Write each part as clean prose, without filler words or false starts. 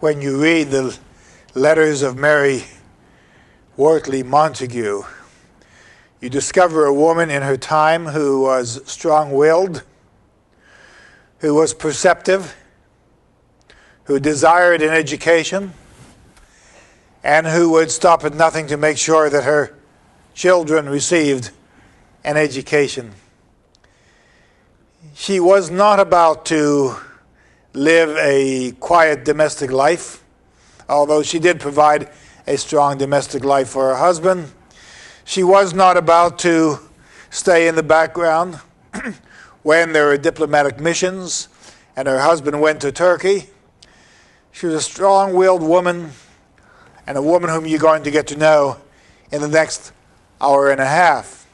when you read the letters of Mary Wortley Montagu, you discover a woman in her time who was strong-willed, who was perceptive, who desired an education, and who would stop at nothing to make sure that her children received an education. She was not about to live a quiet domestic life, although she did provide a strong domestic life for her husband. She was not about to stay in the background when there were diplomatic missions and her husband went to Turkey. She was a strong-willed woman, and a woman whom you're going to get to know in the next hour and a half.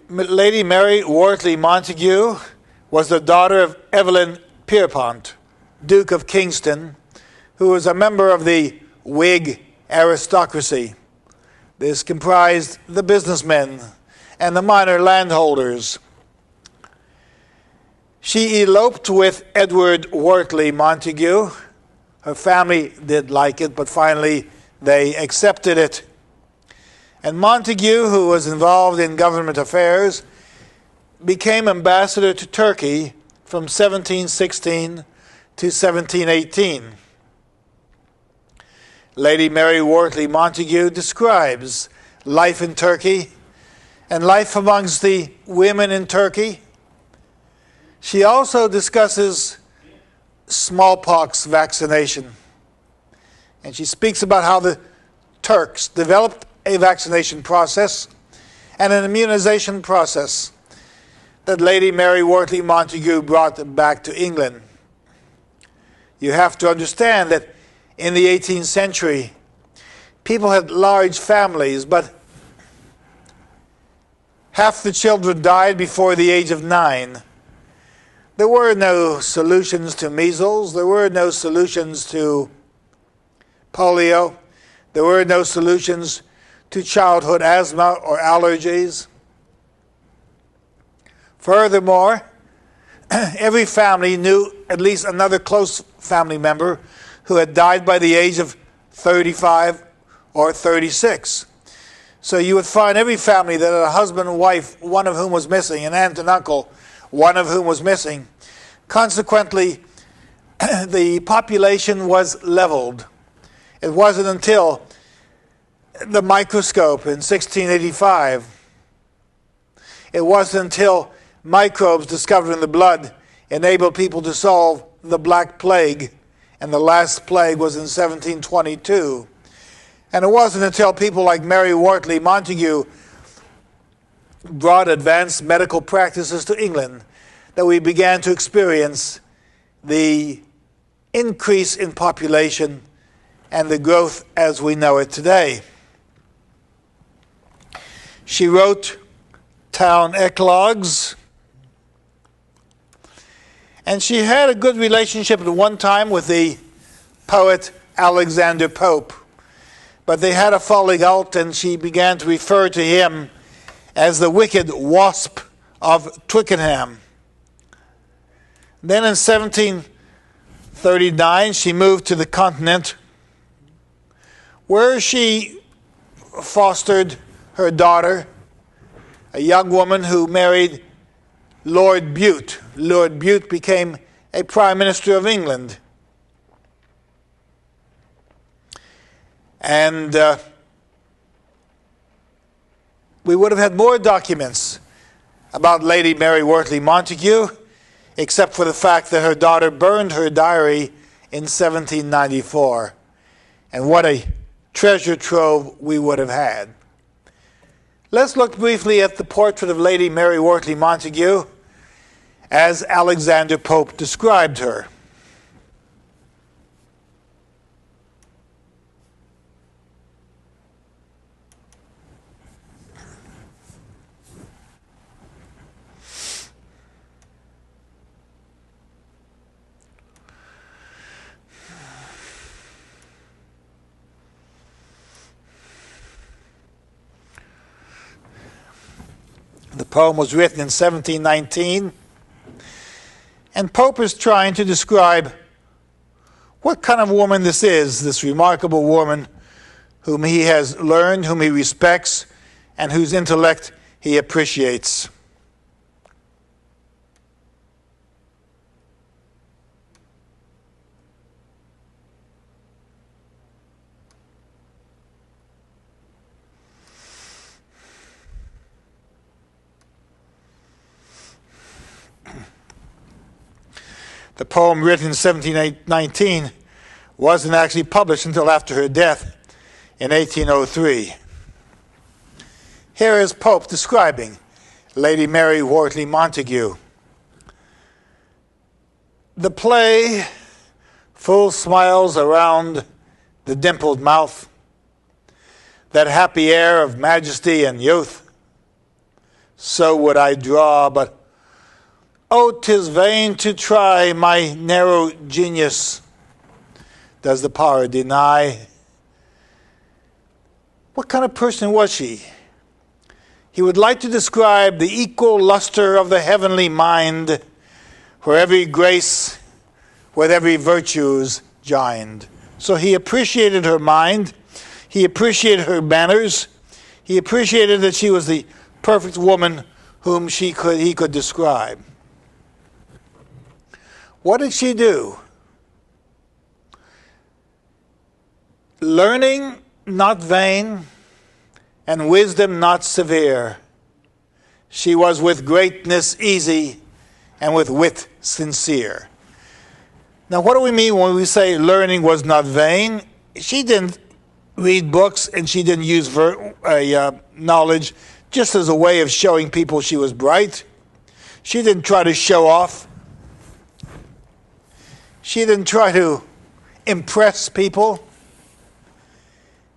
Lady Mary Wortley Montagu was the daughter of Evelyn Pierpont, Duke of Kingston, who was a member of the Whig aristocracy. This comprised the businessmen and the minor landholders. She eloped with Edward Wortley Montagu. Her family did like it, but finally they accepted it. And Montagu, who was involved in government affairs, became ambassador to Turkey from 1716 to 1718. Lady Mary Wortley Montagu describes life in Turkey and life amongst the women in Turkey. She also discusses smallpox vaccination. And she speaks about how the Turks developed a vaccination process and an immunization process that Lady Mary Wortley Montagu brought back to England. You have to understand that in the 18th century, people had large families, but half the children died before the age of 9. There were no solutions to measles. There were no solutions to polio. There were no solutions to childhood asthma or allergies. Furthermore, every family knew at least another close family member who had died by the age of 35 or 36. So you would find every family that had a husband and wife, one of whom was missing, an aunt and uncle, one of whom was missing. Consequently, the population was leveled. It wasn't until the microscope in 1685, it wasn't until microbes discovered in the blood enabled people to solve the Black Plague, and the last plague was in 1722. And it wasn't until people like Mary Wortley Montagu brought advanced medical practices to England that we began to experience the increase in population and the growth as we know it today. She wrote town eclogues, and she had a good relationship at one time with the poet Alexander Pope. But they had a falling out, and she began to refer to him as the wicked wasp of Twickenham. Then in 1739, she moved to the continent, where she fostered her daughter, a young woman who married Lord Bute. Lord Bute became a Prime Minister of England. And we would have had more documents about Lady Mary Wortley Montagu, except for the fact that her daughter burned her diary in 1794. And what a treasure trove we would have had. Let's look briefly at the portrait of Lady Mary Wortley Montagu as Alexander Pope described her. The poem was written in 1719, and Pope is trying to describe what kind of woman this is, this remarkable woman whom he has learned, whom he respects, and whose intellect he appreciates. The poem, written in 1719, wasn't actually published until after her death in 1803. Here is Pope describing Lady Mary Wortley Montagu. The play, full smiles around the dimpled mouth, that happy air of majesty and youth, so would I draw, but oh, 'tis vain to try, my narrow genius does the power deny. What kind of person was she? He would like to describe the equal luster of the heavenly mind, where every grace with every virtue's joined. So he appreciated her mind, he appreciated her manners, he appreciated that she was the perfect woman whom he could describe. What did she do? Learning not vain, and wisdom not severe. She was with greatness easy, and with wit sincere. Now, what do we mean when we say learning was not vain? She didn't read books, and she didn't use knowledge just as a way of showing people she was bright. She didn't try to show off. She didn't try to impress people.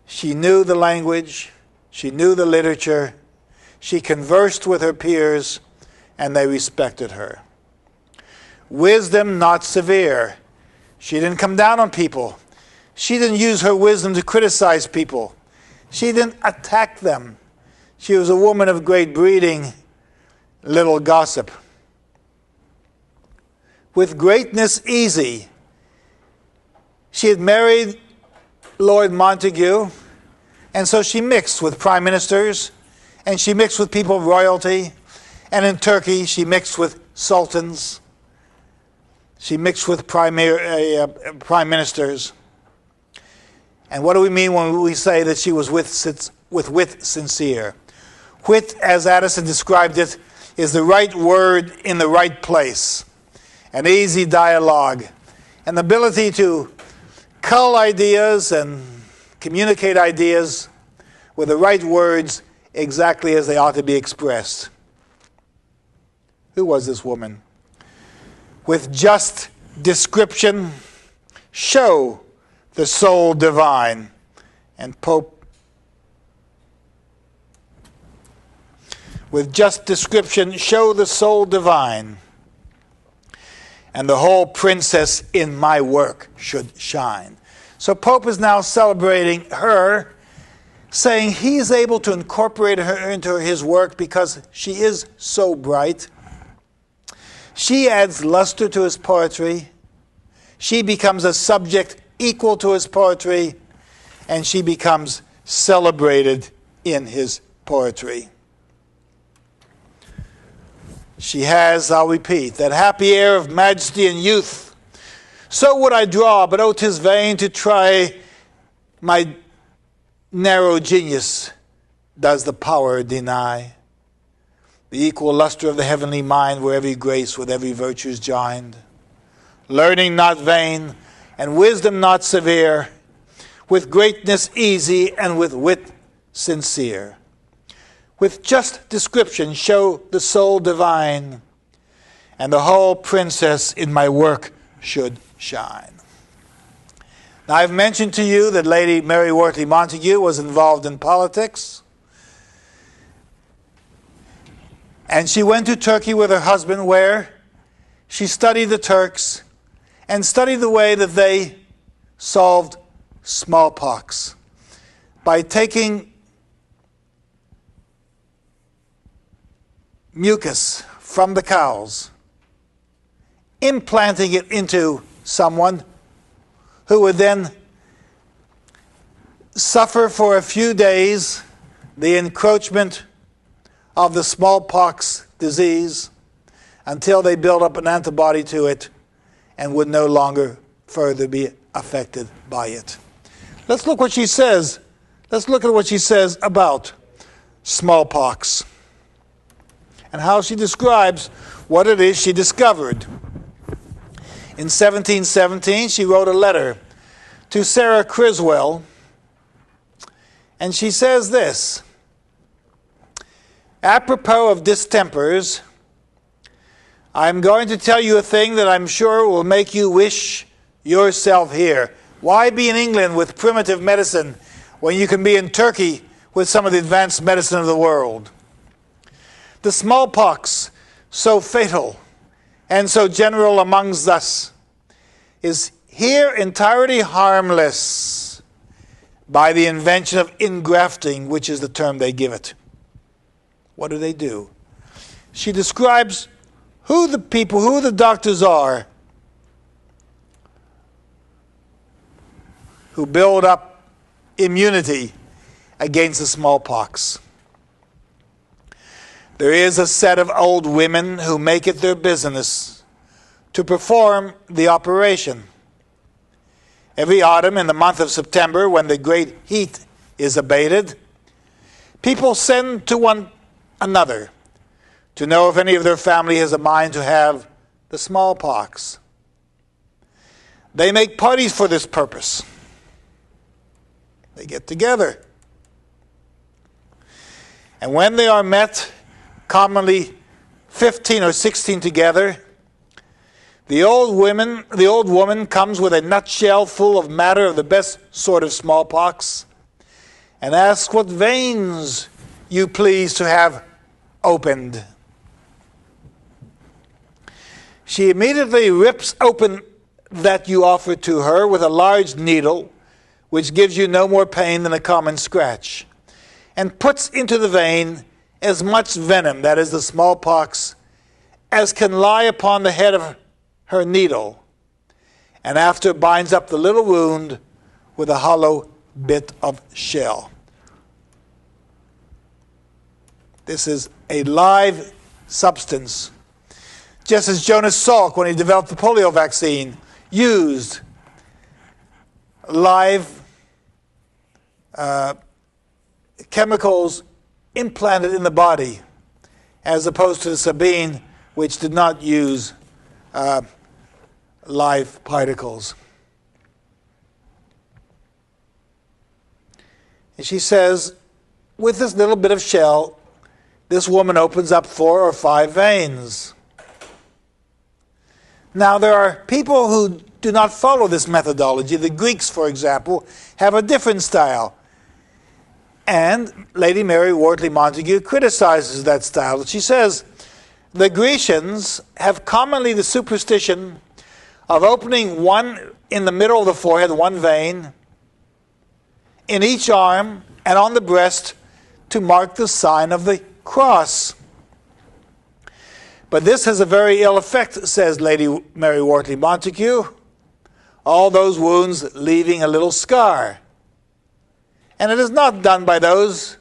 She knew the language. She knew the literature. She conversed with her peers, and they respected her. Wisdom not severe. She didn't come down on people. She didn't use her wisdom to criticize people. She didn't attack them. She was a woman of great breeding, little gossip. With greatness easy. She had married Lord Montagu, and so she mixed with prime ministers, and she mixed with people of royalty, and in Turkey she mixed with sultans. She mixed with prime ministers. And what do we mean when we say that she was with wit sincere? Wit, as Addison described it, is the right word in the right place. An easy dialogue, an ability to cull ideas and communicate ideas with the right words exactly as they ought to be expressed. Who was this woman? With just description, show the soul divine. And Pope, with just description, show the soul divine. And the whole princess in my work should shine. So Pope is now celebrating her, saying he is able to incorporate her into his work because she is so bright. She adds luster to his poetry. She becomes a subject equal to his poetry, and she becomes celebrated in his poetry. She has, I'll repeat, that happy air of majesty and youth. So would I draw, but oh, 'tis vain to try. My narrow genius does the power deny. The equal luster of the heavenly mind, where every grace with every virtue is joined. Learning not vain, and wisdom not severe, with greatness easy, and with wit sincere. With just description show the soul divine, and the whole princess in my work should shine. Now, I've mentioned to you that Lady Mary Wortley Montagu was involved in politics. And she went to Turkey with her husband, where she studied the Turks and studied the way that they solved smallpox by taking mucus from the cows, implanting it into someone who would then suffer for a few days the encroachment of the smallpox disease until they build up an antibody to it and would no longer further be affected by it. Let's look what she says. Let's look at what she says about smallpox and how she describes what it is she discovered. In 1717, she wrote a letter to Sarah Criswell, and she says this: apropos of distempers, I'm going to tell you a thing that I'm sure will make you wish yourself here. Why be in England with primitive medicine when you can be in Turkey with some of the advanced medicine of the world? The smallpox, so fatal and so general amongst us, is here entirely harmless by the invention of ingrafting, which is the term they give it. What do? She describes who the doctors are who build up immunity against the smallpox. There is a set of old women who make it their business to perform the operation. Every autumn, in the month of September, when the great heat is abated, people send to one another to know if any of their family has a mind to have the smallpox. They make parties for this purpose. They get together. And when they are met, commonly 15 or 16 together, the old woman comes with a nutshell full of matter of the best sort of smallpox and asks what veins you please to have opened. She immediately rips open that you offer to her with a large needle, which gives you no more pain than a common scratch, and puts into the vein as much venom, that is the smallpox, as can lie upon the head of her needle, and after binds up the little wound with a hollow bit of shell. This is a live substance. Just as Jonas Salk, when he developed the polio vaccine, used live chemicals implanted in the body, as opposed to the Sabine, which did not use live particles. And she says, with this little bit of shell, this woman opens up 4 or 5 veins. Now, there are people who do not follow this methodology. The Greeks, for example, have a different style. And Lady Mary Wortley Montagu criticizes that style. She says, the Grecians have commonly the superstition of opening one in the middle of the forehead, one vein, in each arm and on the breast to mark the sign of the cross. But this has a very ill effect, says Lady Mary Wortley Montagu, all those wounds leaving a little scar. And it is not done by those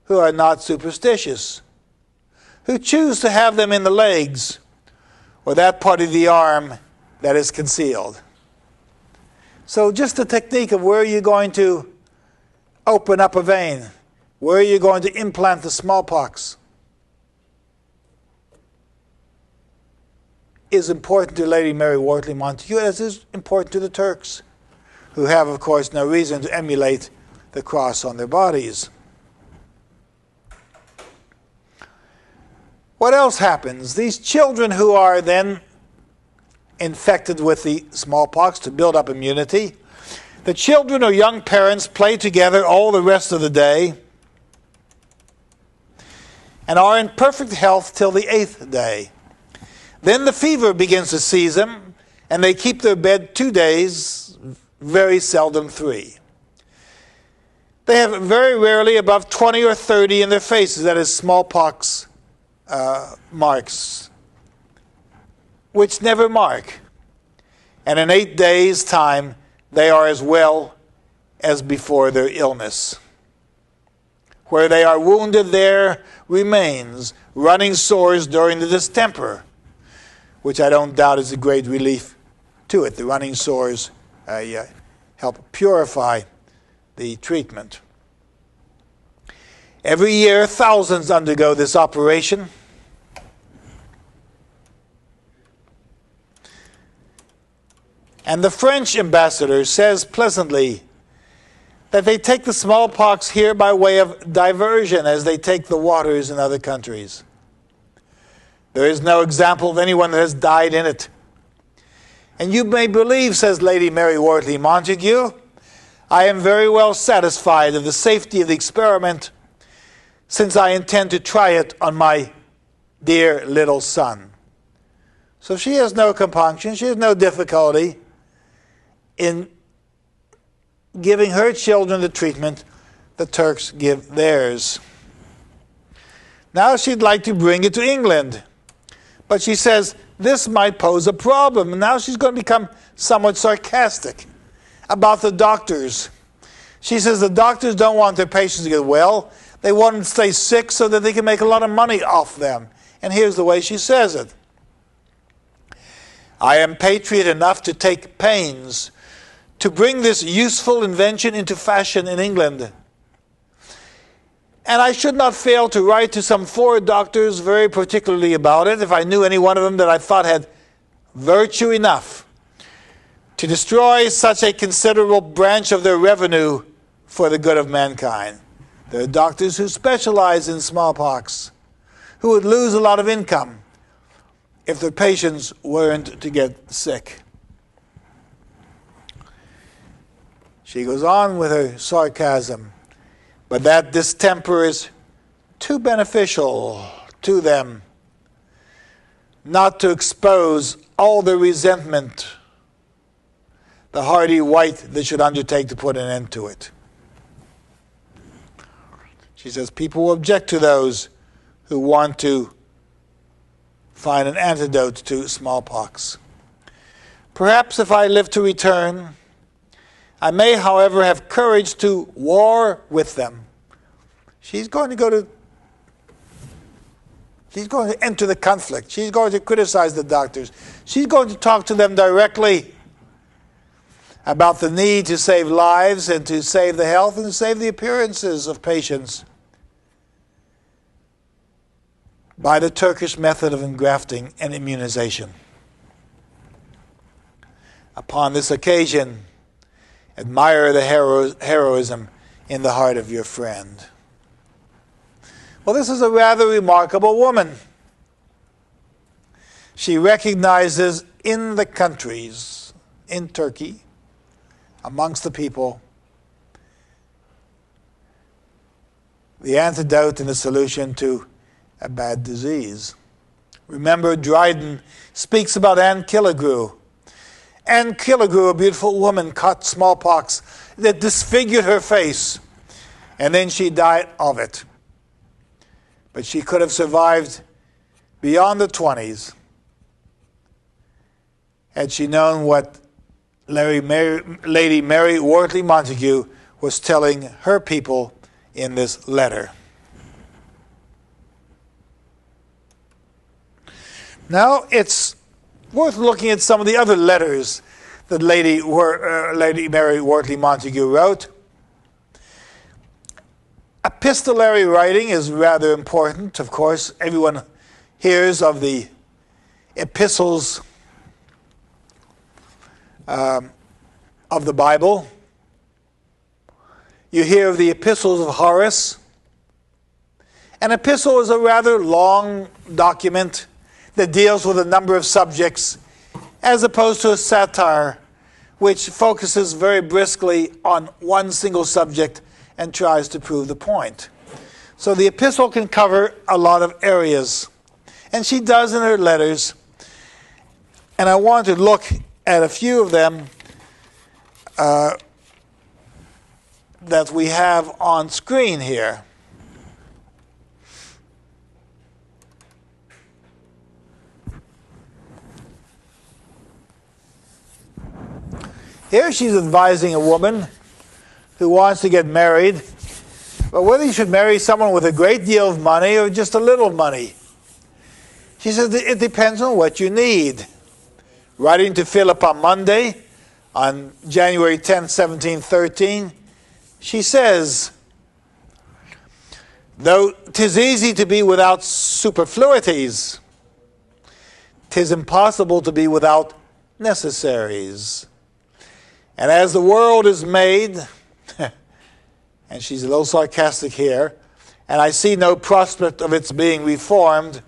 who are not superstitious, who choose to have them in the legs or that part of the arm that is concealed. So just the technique of where you're going to open up a vein, where you're going to implant the smallpox, is important to Lady Mary Wortley Montagu, as is important to the Turks, who have, of course, no reason to emulate the cross on their bodies. What else happens? These children who are then infected with the smallpox to build up immunity, the children or young parents play together all the rest of the day and are in perfect health till the 8th day. Then the fever begins to seize them, and they keep their bed 2 days, very seldom 3. They have very rarely above 20 or 30 in their faces, that is smallpox marks, which never mark. And in 8 days' time, they are as well as before their illness. Where they are wounded, there remains running sores during the distemper, which I don't doubt is a great relief to it. The running sores help purify the treatment. Every year, thousands undergo this operation. And the French ambassador says pleasantly that they take the smallpox here by way of diversion as they take the waters in other countries. There is no example of anyone that has died in it. And you may believe, says Lady Mary Wortley Montagu, I am very well satisfied of the safety of the experiment, since I intend to try it on my dear little son. So she has no compunction, she has no difficulty in giving her children the treatment the Turks give theirs. Now she'd like to bring it to England. But she says this might pose a problem. And now she's going to become somewhat sarcastic about the doctors. She says the doctors don't want their patients to get well. They want them to stay sick so that they can make a lot of money off them. And here's the way she says it. I am patriot enough to take pains to bring this useful invention into fashion in England. And I should not fail to write to some 4 doctors very particularly about it, if I knew any one of them that I thought had virtue enough to destroy such a considerable branch of their revenue for the good of mankind. There are doctors who specialize in smallpox, who would lose a lot of income if their patients weren't to get sick. She goes on with her sarcasm, but that distemper is too beneficial to them not to expose all the resentment, the hardy wight that should undertake to put an end to it. She says people will object to those who want to find an antidote to smallpox. Perhaps if I live to return, I may, however, have courage to war with them. She's going to enter the conflict. She's going to criticize the doctors. She's going to talk to them directly about the need to save lives and to save the health and to save the appearances of patients by the Turkish method of engrafting and immunization. Upon this occasion, admire the heroism in the heart of your friend. Well, this is a rather remarkable woman. She recognizes in the countries, in Turkey, amongst the people, the antidote and the solution to a bad disease. Remember, Dryden speaks about Anne Killigrew. Anne Killigrew, a beautiful woman, caught smallpox that disfigured her face, and then she died of it. But she could have survived beyond the 20s had she known what Lady Mary Wortley Montagu was telling her people in this letter. Now, it's worth looking at some of the other letters that Lady Mary Wortley Montagu wrote. Epistolary writing is rather important. Of course, everyone hears of the epistles of the Bible. You hear of the epistles of Horace. An epistle is a rather long document that deals with a number of subjects, as opposed to a satire, which focuses very briskly on one single subject and tries to prove the point. So the epistle can cover a lot of areas, and she does in her letters. And I want to look at a few of them that we have on screen here. Here she's advising a woman who wants to get married, but whether you should marry someone with a great deal of money or just a little money. She says it depends on what you need. Writing to Philip on Monday, on January 10, 1713, she says, though 'tis easy to be without superfluities, 'tis impossible to be without necessaries. And as the world is made, and she's a little sarcastic here, and I see no prospect of its being reformed,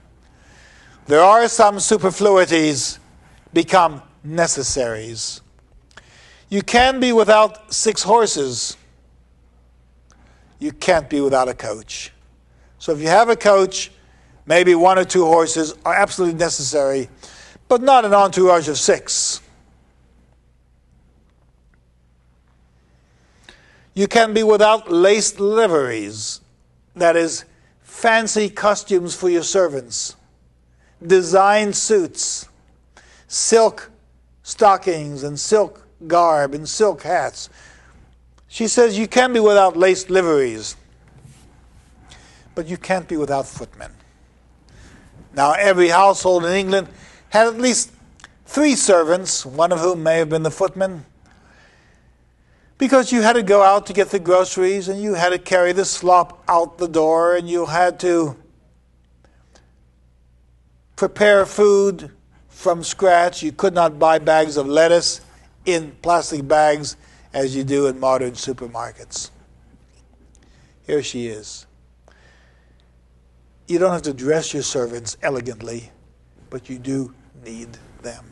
there are some superfluities become necessaries. You can be without 6 horses. You can't be without a coach. So if you have a coach, maybe 1 or 2 horses are absolutely necessary, but not an entourage of 6. You can be without laced liveries, that is, fancy costumes for your servants, designed suits, silk stockings and silk garb and silk hats. She says you can be without laced liveries, but you can't be without footmen. Now, every household in England had at least 3 servants, one of whom may have been the footman, because you had to go out to get the groceries, and you had to carry the slop out the door, and you had to prepare food from scratch. You could not buy bags of lettuce in plastic bags as you do in modern supermarkets. Here she is. You don't have to dress your servants elegantly, but you do need them.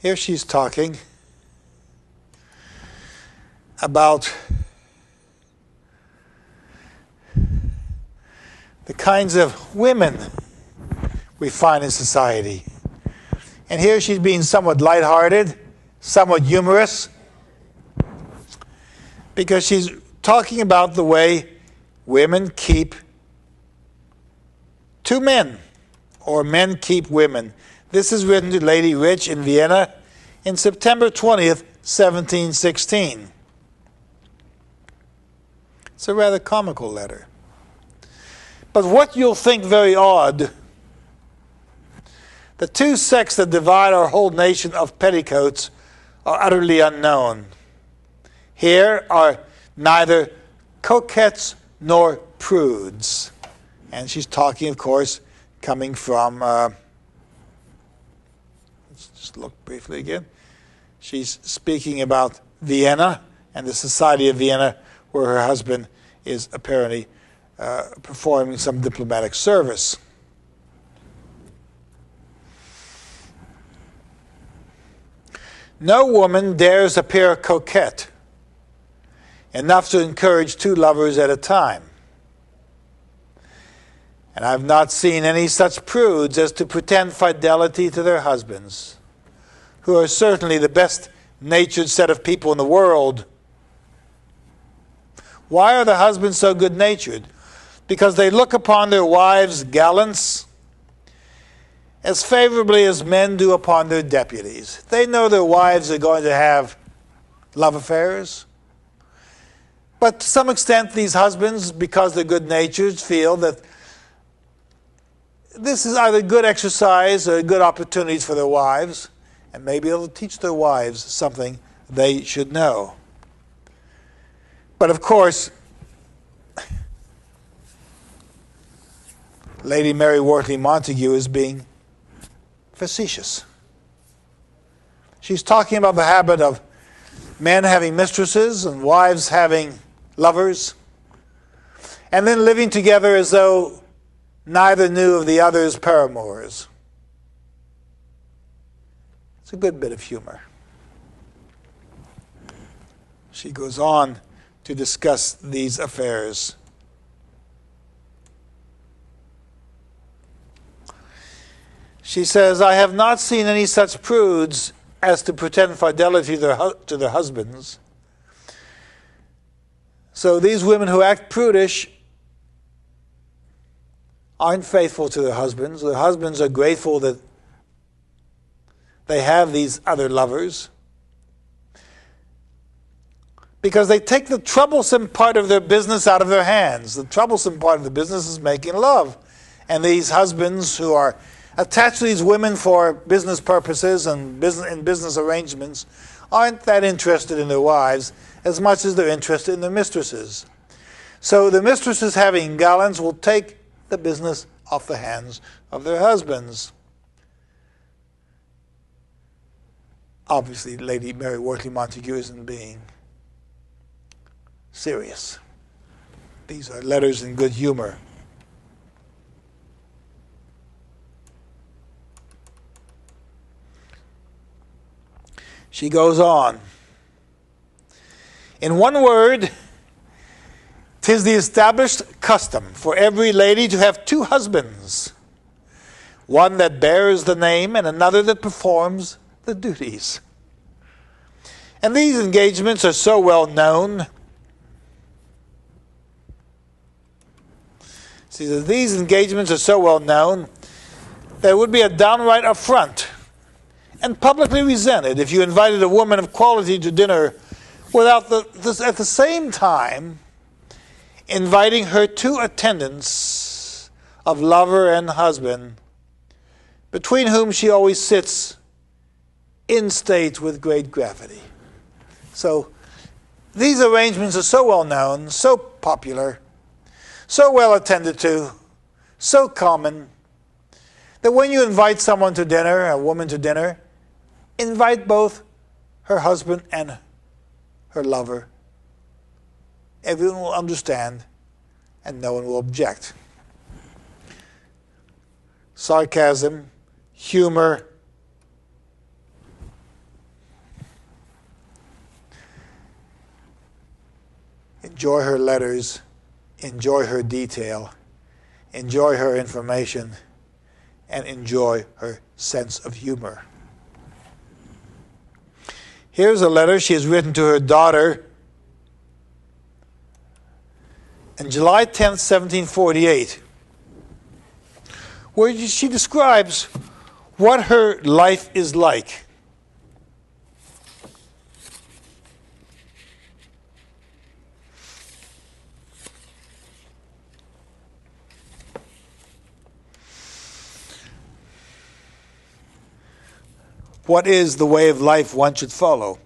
Here she's talking about the kinds of women we find in society. And here she's being somewhat lighthearted, somewhat humorous, because she's talking about the way women keep 2 men, or men keep women. This is written to Lady Rich in Vienna in September 20th, 1716. It's a rather comical letter. But what you'll think very odd, the 2 sects that divide our whole nation of petticoats are utterly unknown. Here are neither coquettes nor prudes. And she's talking, of course, coming from... Just look briefly again. She's speaking about Vienna and the Society of Vienna, where her husband is apparently performing some diplomatic service. No woman dares appear coquette enough to encourage 2 lovers at a time. And I've not seen any such prudes as to pretend fidelity to their husbands, who are certainly the best-natured set of people in the world. Why are the husbands so good-natured? Because they look upon their wives' gallants as favorably as men do upon their deputies. They know their wives are going to have love affairs. But to some extent, these husbands, because they're good-natured, feel that this is either good exercise or good opportunities for their wives, and maybe it'll teach their wives something they should know. But of course, Lady Mary Wortley Montagu is being facetious. She's talking about the habit of men having mistresses and wives having lovers, and then living together as though neither knew of the other's paramours. It's a good bit of humor. She goes on to discuss these affairs. She says, I have not seen any such prudes as to pretend fidelity to their husbands, So these women who act prudish aren't faithful to their husbands. Their husbands are grateful that they have these other lovers, because they take the troublesome part of their business out of their hands. The troublesome part of the business is making love. And these husbands who are attached to these women for business purposes and business arrangements aren't that interested in their wives as much as they're interested in their mistresses. So the mistresses having gallants will take the business off the hands of their husbands. Obviously, Lady Mary Wortley Montagu isn't being serious. These are letters in good humor. She goes on. In one word, 'tis the established custom for every lady to have two husbands, one that bears the name and another that performs the duties. And these engagements are so well known. See, these engagements are so well known that it would be a downright affront and publicly resented if you invited a woman of quality to dinner without at the same time inviting her two attendants of lover and husband, between whom she always sits in state with great gravity. So these arrangements are so well known, so popular, so well attended to, so common, that when you invite someone to dinner, a woman to dinner, invite both her husband and her lover. Everyone will understand and no one will object. Sarcasm, humor, enjoy her letters, enjoy her detail, enjoy her information, and enjoy her sense of humor. Here's a letter she has written to her daughter on July 10th, 1748, where she describes what her life is like. What is the way of life one should follow?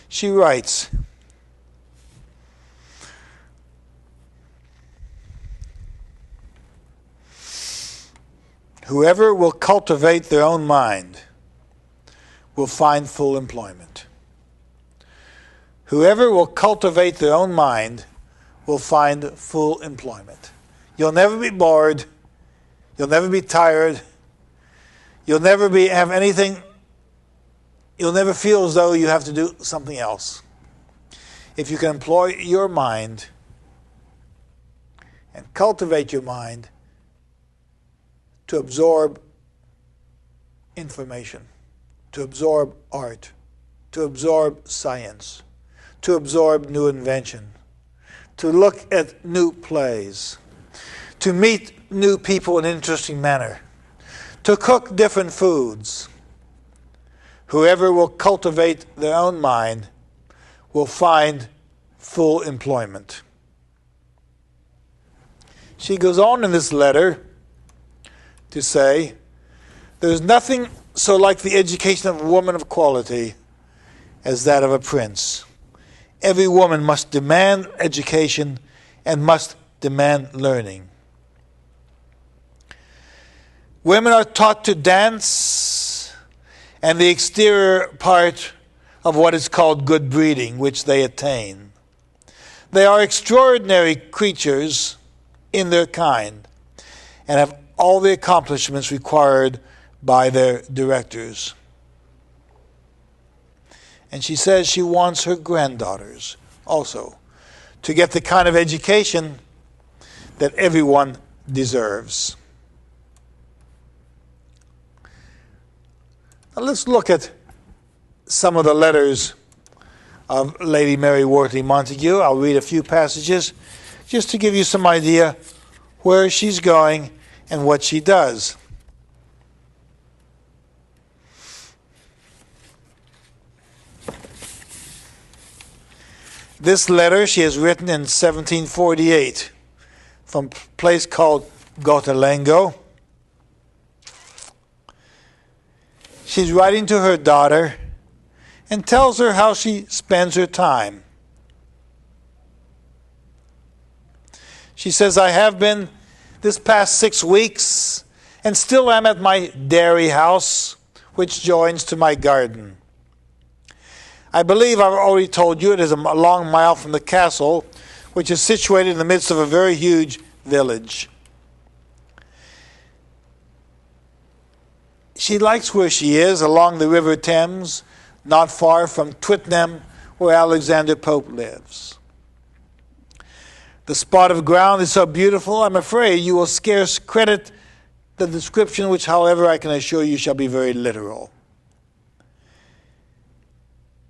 She writes, whoever will cultivate their own mind will find full employment. Whoever will cultivate their own mind will find full employment. You'll never be bored. You'll never be tired. You'll never have anything. You'll never feel as though you have to do something else. If you can employ your mind and cultivate your mind to absorb information, to absorb art, to absorb science, to absorb new invention, to look at new plays, to meet new people in an interesting manner, to cook different foods. Whoever will cultivate their own mind will find full employment. She goes on in this letter to say, there's nothing so like the education of a woman of quality as that of a prince. Every woman must demand education and must demand learning. Women are taught to dance and the exterior part of what is called good breeding, which they attain. They are extraordinary creatures in their kind and have all the accomplishments required by their directors. And she says she wants her granddaughters also to get the kind of education that everyone deserves. Now let's look at some of the letters of Lady Mary Wortley Montagu. I'll read a few passages just to give you some idea where she's going and what she does. This letter she has written in 1748 from a place called Gotalengo. She's writing to her daughter and tells her how she spends her time. She says, I have been this past 6 weeks and still am at my dairy house, which joins to my garden. I believe I've already told you it is a long mile from the castle, which is situated in the midst of a very huge village. She likes where she is, along the River Thames, not far from Twickenham, where Alexander Pope lives. The spot of ground is so beautiful, I'm afraid you will scarce credit the description, which, however, I can assure you shall be very literal.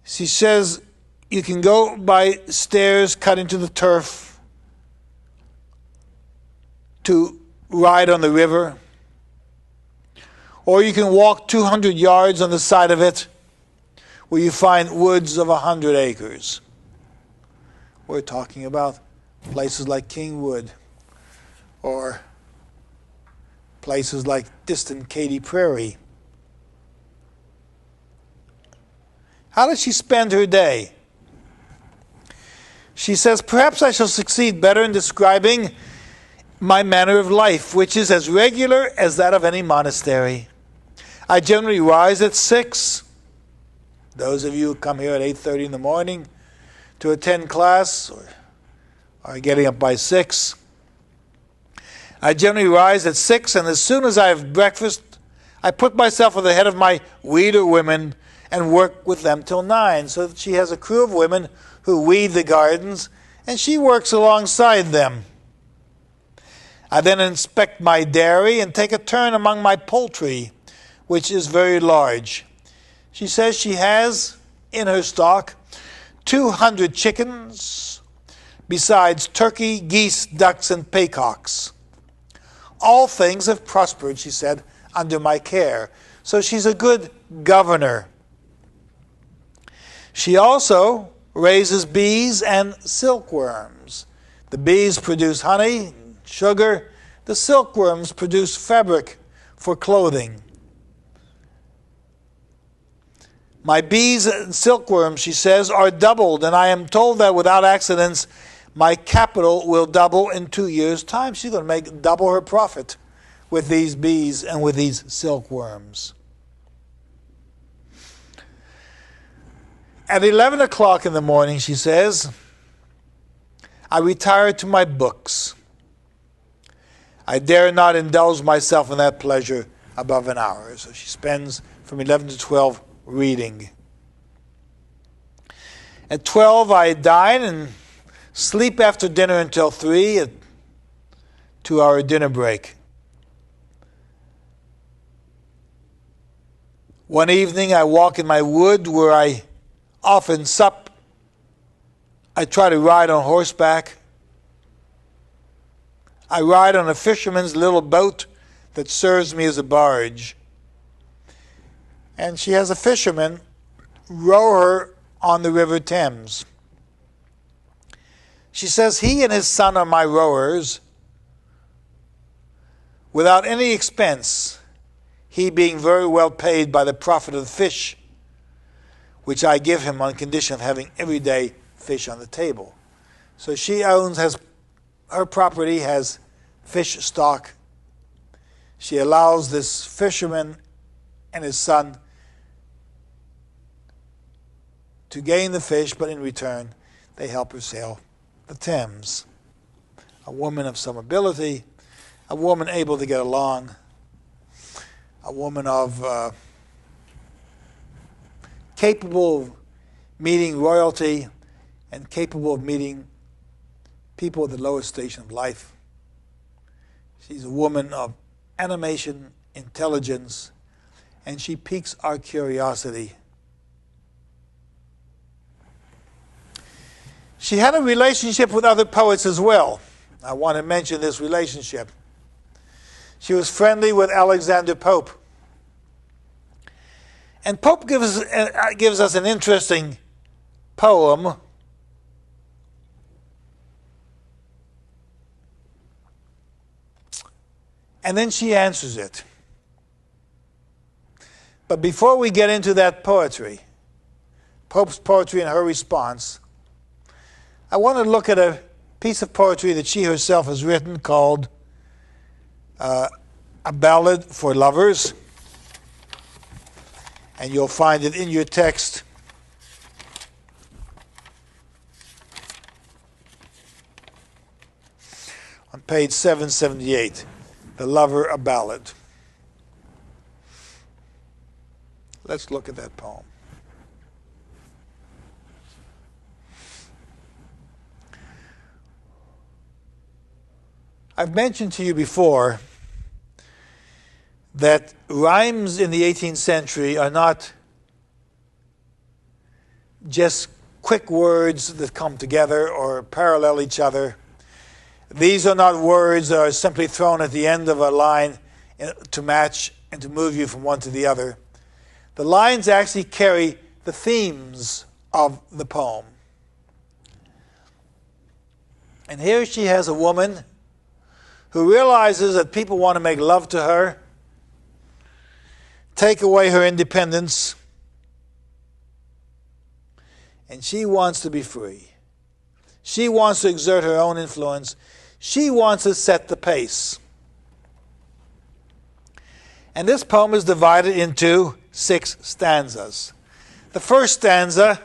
She says you can go by stairs cut into the turf to ride on the river, or you can walk 200 yards on the side of it where you find woods of 100 acres. We're talking about places like Kingwood or places like distant Katy Prairie. How does she spend her day? She says, perhaps I shall succeed better in describing my manner of life, which is as regular as that of any monastery. I generally rise at 6. Those of you who come here at 8:30 in the morning to attend class or are getting up by 6. I generally rise at 6, and as soon as I have breakfast, I put myself at the head of my weeder women and work with them till 9, so that she has a crew of women who weed the gardens, and she works alongside them. I then inspect my dairy and take a turn among my poultry, which is very large. She says she has in her stock 200 chickens, besides turkey, geese, ducks, and paycocks. All things have prospered, she said, under my care. So she's a good governor. She also raises bees and silkworms. The bees produce honey, sugar. The silkworms produce fabric for clothing. My bees and silkworms, she says, are doubled, and I am told that without accidents, my capital will double in 2 years' time. She's going to make double her profit with these bees and with these silkworms. At 11 o'clock in the morning, she says, I retire to my books. I dare not indulge myself in that pleasure above an hour. So she spends from 11 to 12 reading. At 12, I dine and sleep after dinner until 3, a 2-hour dinner break. One evening, I walk in my wood where I often sup. I try to ride on horseback. I ride on a fisherman's little boat that serves me as a barge. And she has a fisherman row her on the River Thames. She says he and his son are my rowers without any expense, he being very well paid by the profit of the fish, which I give him on condition of having every day fish on the table. So she has her property has fish stock. She allows this fisherman and his son to gain the fish, but in return they help her sail the Thames. A woman of some ability, a woman able to get along, a woman of capable of meeting royalty and capable of meeting people at the lowest station of life. She's a woman of animation, intelligence, and she piques our curiosity. She had a relationship with other poets as well. I want to mention this relationship. She was friendly with Alexander Pope. And Pope gives us an interesting poem. And then she answers it. But before we get into that poetry, Pope's poetry and her response, I want to look at a piece of poetry that she herself has written called A Ballad for Lovers. And you'll find it in your text. On page 778, The Lover, a Ballad. Let's look at that poem. I've mentioned to you before that rhymes in the 18th century are not just quick words that come together or parallel each other. These are not words that are simply thrown at the end of a line to match and to move you from one to the other. The lines actually carry the themes of the poem. And here she has a woman who realizes that people want to make love to her, take away her independence, and she wants to be free. She wants to exert her own influence. She wants to set the pace. And this poem is divided into 6 stanzas. The first stanza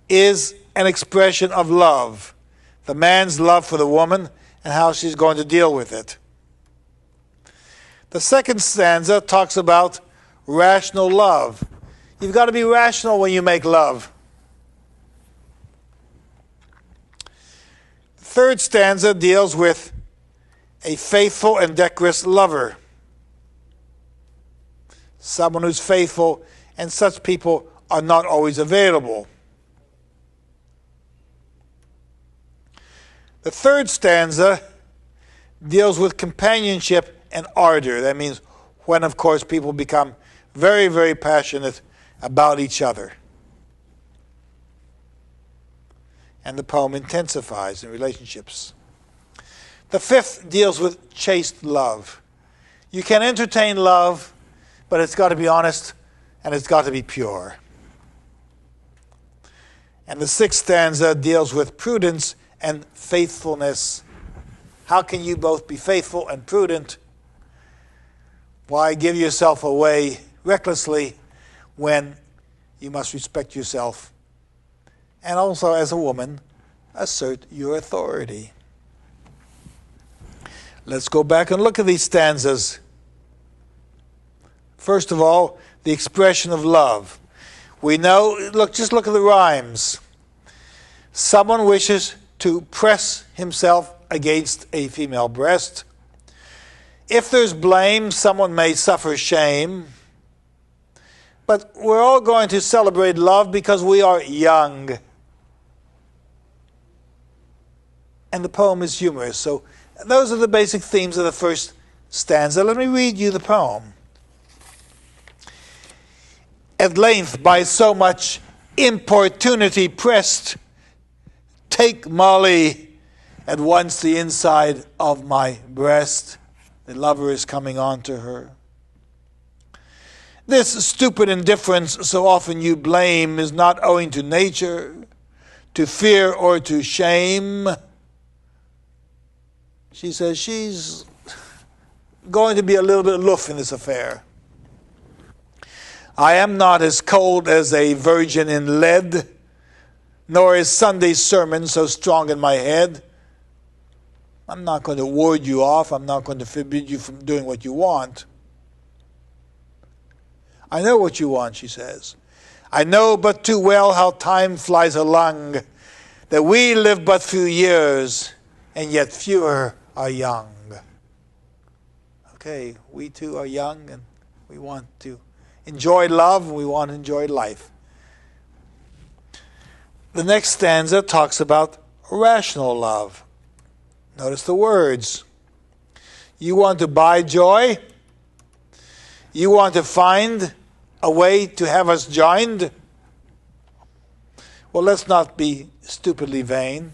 is an expression of love, the man's love for the woman and how she's going to deal with it. The second stanza talks about rational love. You've got to be rational when you make love. The third stanza deals with a faithful and decorous lover. Someone who's faithful, and such people are not always available. The third stanza deals with companionship and ardor. That means when, of course, people become very, very passionate about each other. And the poem intensifies in relationships. The fifth deals with chaste love. You can entertain love, but it's got to be honest and it's got to be pure. And the sixth stanza deals with prudence and faithfulness. How can you both be faithful and prudent? Why give yourself away recklessly when you must respect yourself? And also, as a woman, assert your authority. Let's go back and look at these stanzas. First of all, the expression of love. We know, just look at the rhymes. Someone wishes to press himself against a female breast. If there's blame, someone may suffer shame. But we're all going to celebrate love because we are young. And the poem is humorous. So those are the basic themes of the first stanza. Let me read you the poem. At length, by so much importunity pressed, take Molly at once the inside of my breast. The lover is coming on to her. This stupid indifference so often you blame is not owing to nature, to fear, or to shame. She says she's going to be a little bit aloof in this affair. I am not as cold as a virgin in lead, nor is Sunday's sermon so strong in my head. I'm not going to ward you off. I'm not going to forbid you from doing what you want. I know what you want, she says. I know but too well how time flies along, that we live but few years, and yet fewer are young. Okay, we too are young, and we want to enjoy love, and we want to enjoy life. The next stanza talks about rational love. Notice the words. You want to buy joy? You want to find a way to have us joined? Well, let's not be stupidly vain.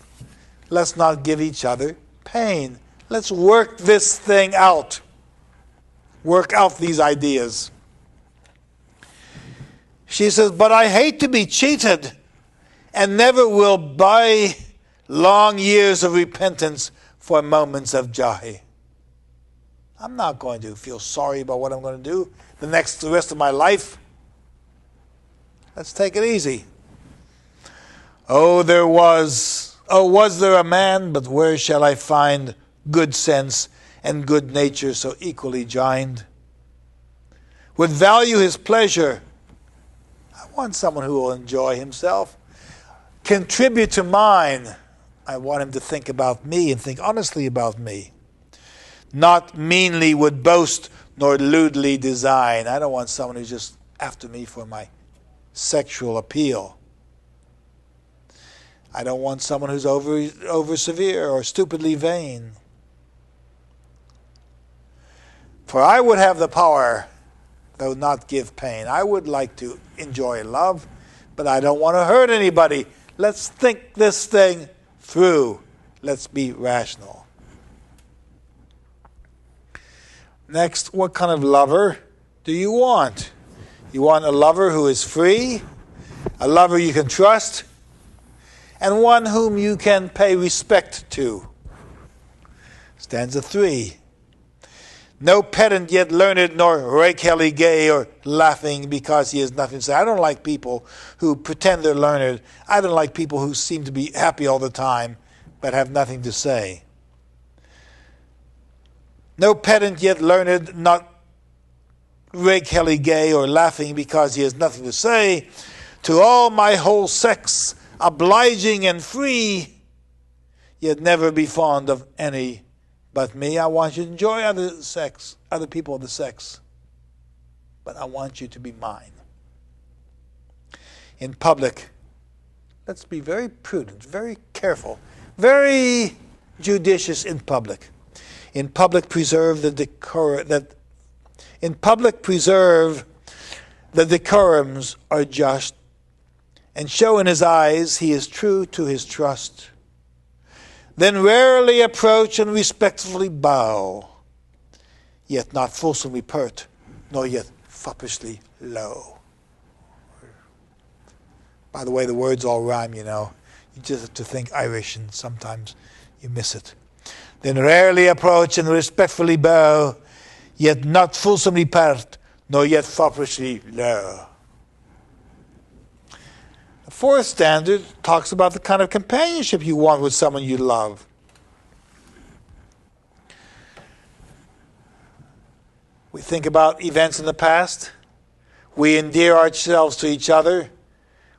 Let's not give each other pain. Let's work this thing out. Work out these ideas. She says, but I hate to be cheated and never will buy long years of repentance for moments of joy. I'm not going to feel sorry about what I'm going to do the rest of my life. Let's take it easy. Was there a man, but where shall I find good sense and good nature so equally joined? Would value his pleasure. I want someone who will enjoy himself. Contribute to mine. I want him to think about me and think honestly about me. Not meanly would boast nor lewdly design. I don't want someone who's just after me for my sexual appeal. I don't want someone who's over severe or stupidly vain. For I would have the power, though not give pain. I would like to enjoy love, but I don't want to hurt anybody. Let's think this thing through. Let's be rational. Next, what kind of lover do you want? You want a lover who is free, a lover you can trust, and one whom you can pay respect to. Stanza 3. No pedant yet learned, nor rakehelly gay or laughing because he has nothing to say. I don't like people who pretend they're learned. I don't like people who seem to be happy all the time but have nothing to say. No pedant yet learned, not rakehelly gay or laughing because he has nothing to say. To all my whole sex, obliging and free, yet never be fond of any but me. I want you to enjoy other people of the sex, but I want you to be mine. In public, let's be very prudent, very careful, very judicious in public. In public, preserve the decorums are just, and show in his eyes he is true to his trust. Then rarely approach and respectfully bow, yet not fulsomely pert, nor yet foppishly low. By the way, the words all rhyme, you know. You just have to think Irish, and sometimes you miss it. Then rarely approach and respectfully bow, yet not fulsomely pert, nor yet foppishly low. The fourth standard talks about the kind of companionship you want with someone you love. We think about events in the past. We endear ourselves to each other.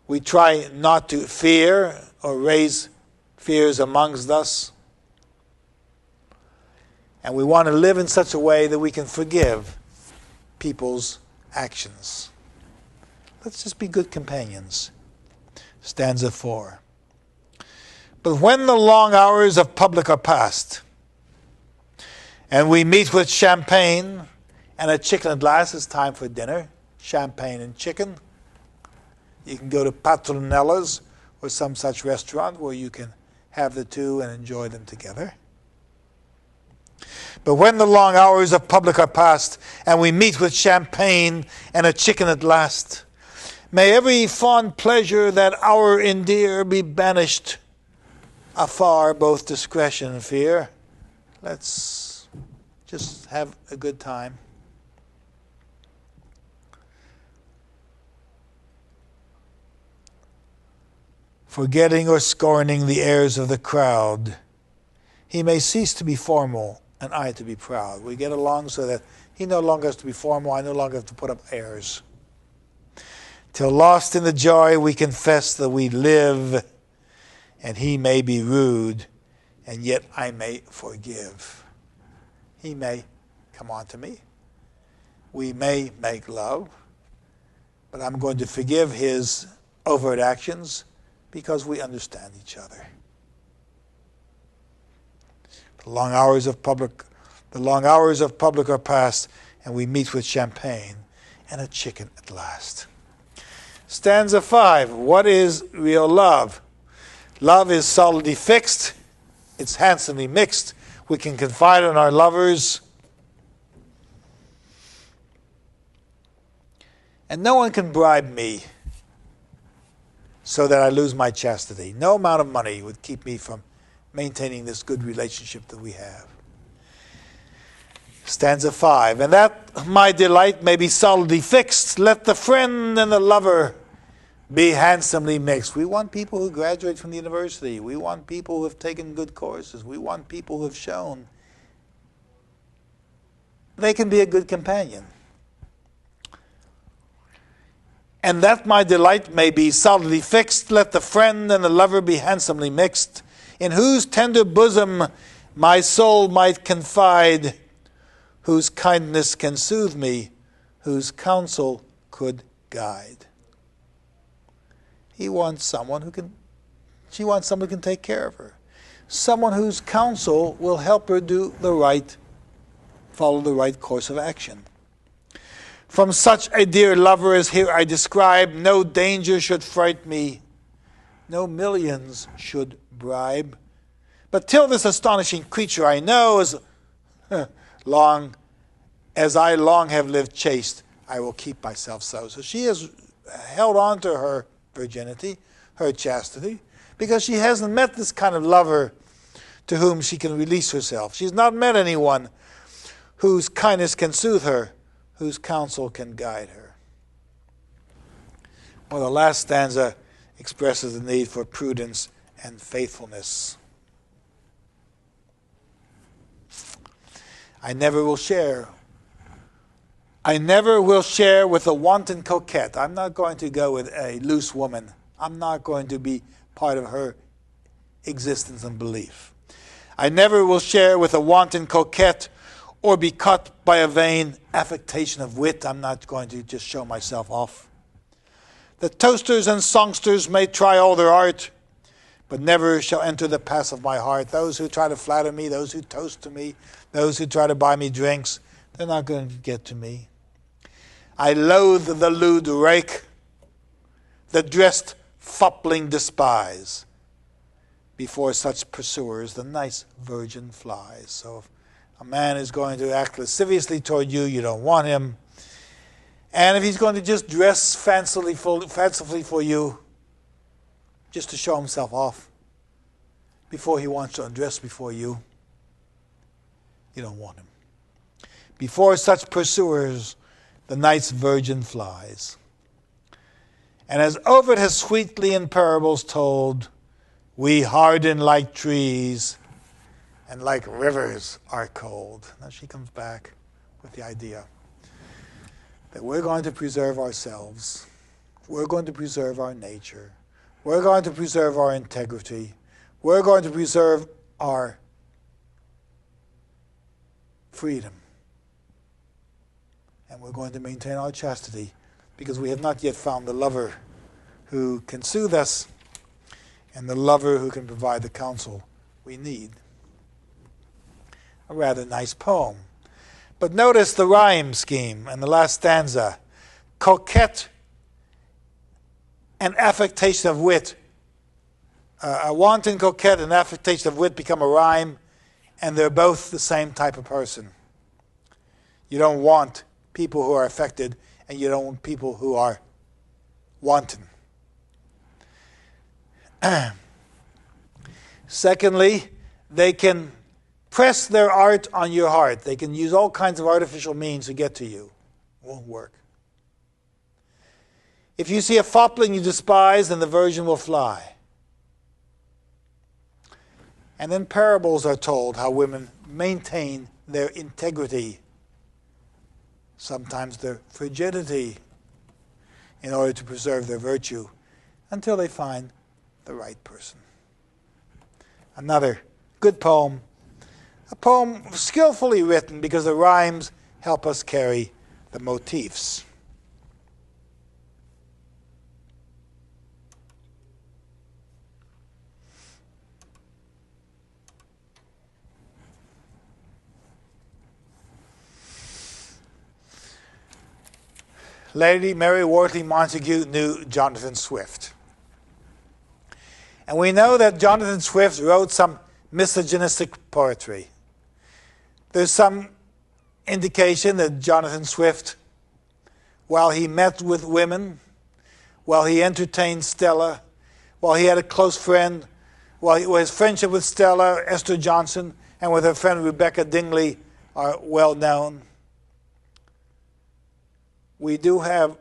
We try not to fear or raise fears amongst us. And we want to live in such a way that we can forgive people's actions. Let's just be good companions. Stanza 4. But when the long hours of public are past, and we meet with champagne and a chicken at last, it's time for dinner. Champagne and chicken. You can go to Patronella's or some such restaurant where you can have the two and enjoy them together. But when the long hours of public are past, and we meet with champagne and a chicken at last, may every fond pleasure that hour endear be banished afar, both discretion and fear. Let's just have a good time. Forgetting or scorning the airs of the crowd, he may cease to be formal and I to be proud. We get along so that he no longer has to be formal, I no longer have to put up airs. Till lost in the joy we confess that we live, and he may be rude, and yet I may forgive. He may come on to me. We may make love, but I'm going to forgive his overt actions because we understand each other. The long hours of public are past, and we meet with champagne and a chicken at last. Stanza 5. What is real love? Love is solidly fixed. It's handsomely mixed. We can confide in our lovers. And no one can bribe me so that I lose my chastity. No amount of money would keep me from maintaining this good relationship that we have. Stanza 5. And that my delight may be solidly fixed, let the friend and the lover be handsomely mixed. We want people who graduate from the university. We want people who have taken good courses. We want people who have shown they can be a good companion. And that my delight may be solidly fixed, let the friend and the lover be handsomely mixed, in whose tender bosom my soul might confide, whose kindness can soothe me, whose counsel could guide. She wants someone who can take care of her. Someone whose counsel will help her follow the right course of action. From such a dear lover as here I describe, no danger should fright me, no millions should bribe. But till this astonishing creature I know, as long have lived chaste, I will keep myself so. So she has held on to her virginity, her chastity, because she hasn't met this kind of lover to whom she can release herself. She's not met anyone whose kindness can soothe her, whose counsel can guide her. Well, the last stanza expresses the need for prudence and faithfulness. I never will share with a wanton coquette. I'm not going to go with a loose woman. I'm not going to be part of her existence and belief. I never will share with a wanton coquette or be caught by a vain affectation of wit. I'm not going to just show myself off. The toasters and songsters may try all their art, but never shall enter the pass of my heart. Those who try to flatter me, those who toast to me, those who try to buy me drinks, they're not going to get to me. I loathe the lewd rake, the dressed foppling despise. Before such pursuers, the nice virgin flies. So if a man is going to act lasciviously toward you, you don't want him. And if he's going to just dress fancifully for you, just to show himself off, before he wants to undress before you, you don't want him. Before such pursuers, the night's virgin flies. And as Ovid has sweetly in parables told, we harden like trees and like rivers are cold. Now she comes back with the idea that we're going to preserve ourselves. We're going to preserve our nature. We're going to preserve our integrity. We're going to preserve our freedom. And we're going to maintain our chastity because we have not yet found the lover who can soothe us and the lover who can provide the counsel we need. A rather nice poem. But notice the rhyme scheme in the last stanza. Coquette and affectation of wit. A wanton coquette and affectation of wit become a rhyme, and they're both the same type of person. You don't want people who are affected, and you don't want people who are wanton. Secondly, they can press their art on your heart. They can use all kinds of artificial means to get to you. It won't work. If you see a fopling you despise, then the virgin will fly. And then parables are told how women maintain their integrity, sometimes their frigidity, in order to preserve their virtue until they find the right person. Another good poem. A poem skillfully written because the rhymes help us carry the motifs. Lady Mary Wortley Montagu knew Jonathan Swift. And we know that Jonathan Swift wrote some misogynistic poetry. There's some indication that Jonathan Swift, while he met with women, while he entertained Stella, while he had a close friend, while his friendship with Stella, Esther Johnson, and with her friend Rebecca Dingley are well known, we do have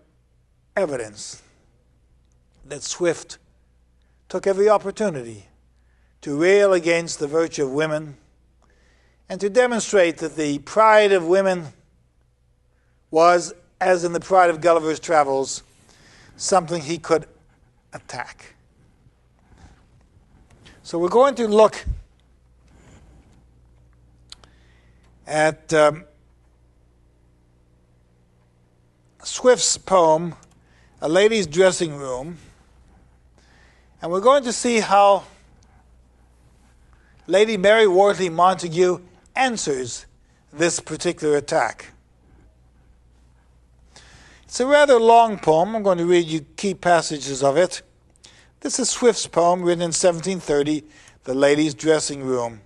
evidence that Swift took every opportunity to rail against the virtue of women and to demonstrate that the pride of women was, as in the Pride of Gulliver's Travels, something he could attack. So we're going to look at Swift's poem, A Lady's Dressing Room, and we're going to see how Lady Mary Wortley Montagu answers this particular attack. It's a rather long poem. I'm going to read you key passages of it. This is Swift's poem written in 1730, The Lady's Dressing Room.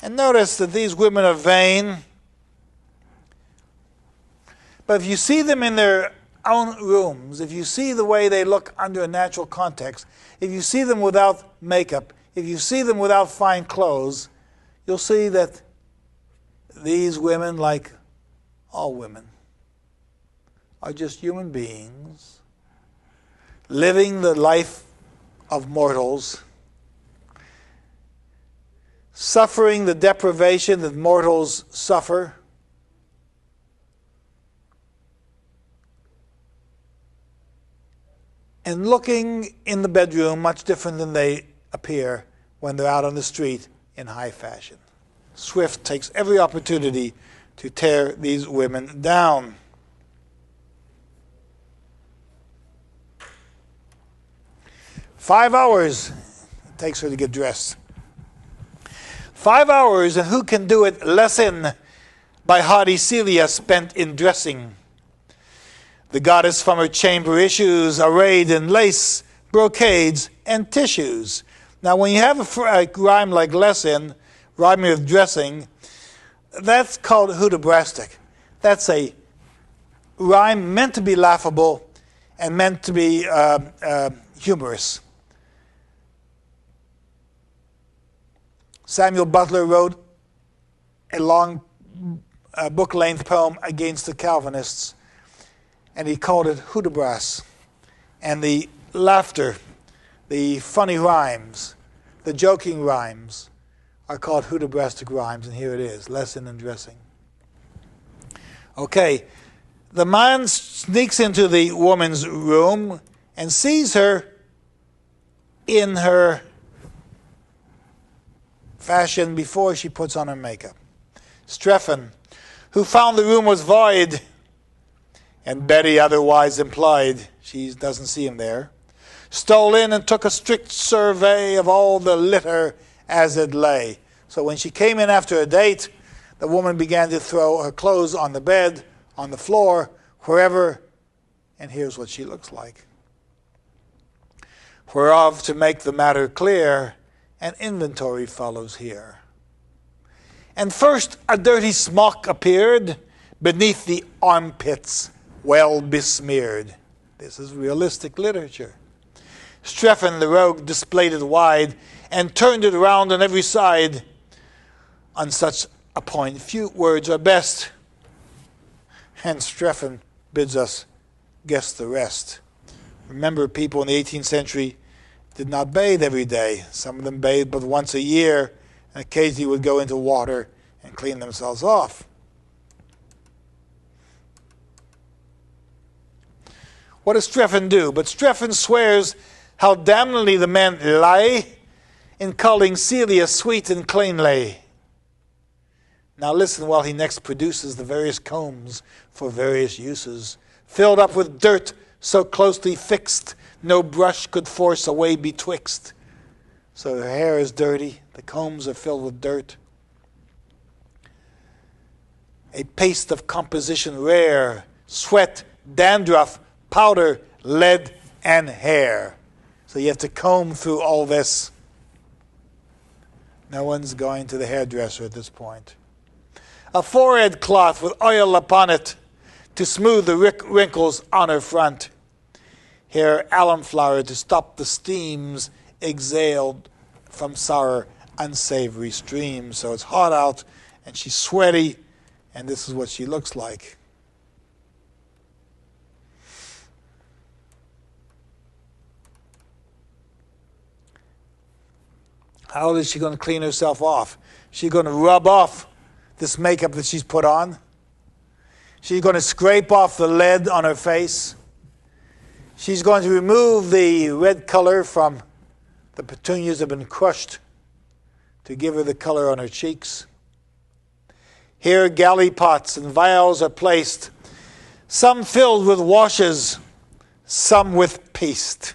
And notice that these women are vain, but if you see them in their own rooms, if you see the way they look under a natural context, if you see them without makeup, if you see them without fine clothes, you'll see that these women, like all women, are just human beings living the life of mortals, suffering the deprivation that mortals suffer, and looking in the bedroom much different than they appear when they're out on the street in high fashion. Swift takes every opportunity to tear these women down. "5 hours it takes her to get dressed. 5 hours, and who can do it less in by haughty Celia spent in dressing? The goddess from her chamber issues, arrayed in lace, brocades, and tissues." Now, when you have a rhyme like "lesson," rhyming with dressing, that's called Hudibrastic. That's a rhyme meant to be laughable and meant to be humorous. Samuel Butler wrote a long book-length poem against the Calvinists, and he called it Hudibras. And the laughter, the funny rhymes, the joking rhymes are called Hudibrastic rhymes, and here it is, lesson in dressing. Okay, the man sneaks into the woman's room and sees her in her fashion before she puts on her makeup. Strephon, who found the room was void, and Betty otherwise implied, she doesn't see him there, stole in and took a strict survey of all the litter as it lay. So when she came in after a date, the woman began to throw her clothes on the bed, on the floor, wherever, and here's what she looks like. Whereof, to make the matter clear, an inventory follows here. And first a dirty smock appeared beneath the armpits, well besmeared. This is realistic literature. Strephon the rogue displayed it wide and turned it round on every side. On such a point few words are best, and Strephon bids us guess the rest. Remember, people in the 18th century did not bathe every day. Some of them bathed but once a year, and occasionally would go into water and clean themselves off. What does Strephon do? But Strephon swears how damnably the men lie in calling Celia sweet and cleanly. Now listen while he next produces the various combs for various uses, filled up with dirt so closely fixed, no brush could force a way betwixt. So her hair is dirty, the combs are filled with dirt. A paste of composition rare, sweat dandruff, powder, lead, and hair. So you have to comb through all this. No one's going to the hairdresser at this point. A forehead cloth with oil upon it to smooth the wrinkles on her front. Hair alum flour to stop the steams exhaled from sour, unsavory streams. So it's hot out, and she's sweaty, and this is what she looks like. How is she going to clean herself off? She's going to rub off this makeup that she's put on. She's going to scrape off the lead on her face. She's going to remove the red color from the petunias that have been crushed to give her the color on her cheeks. Here galley pots and vials are placed, some filled with washes, some with paste,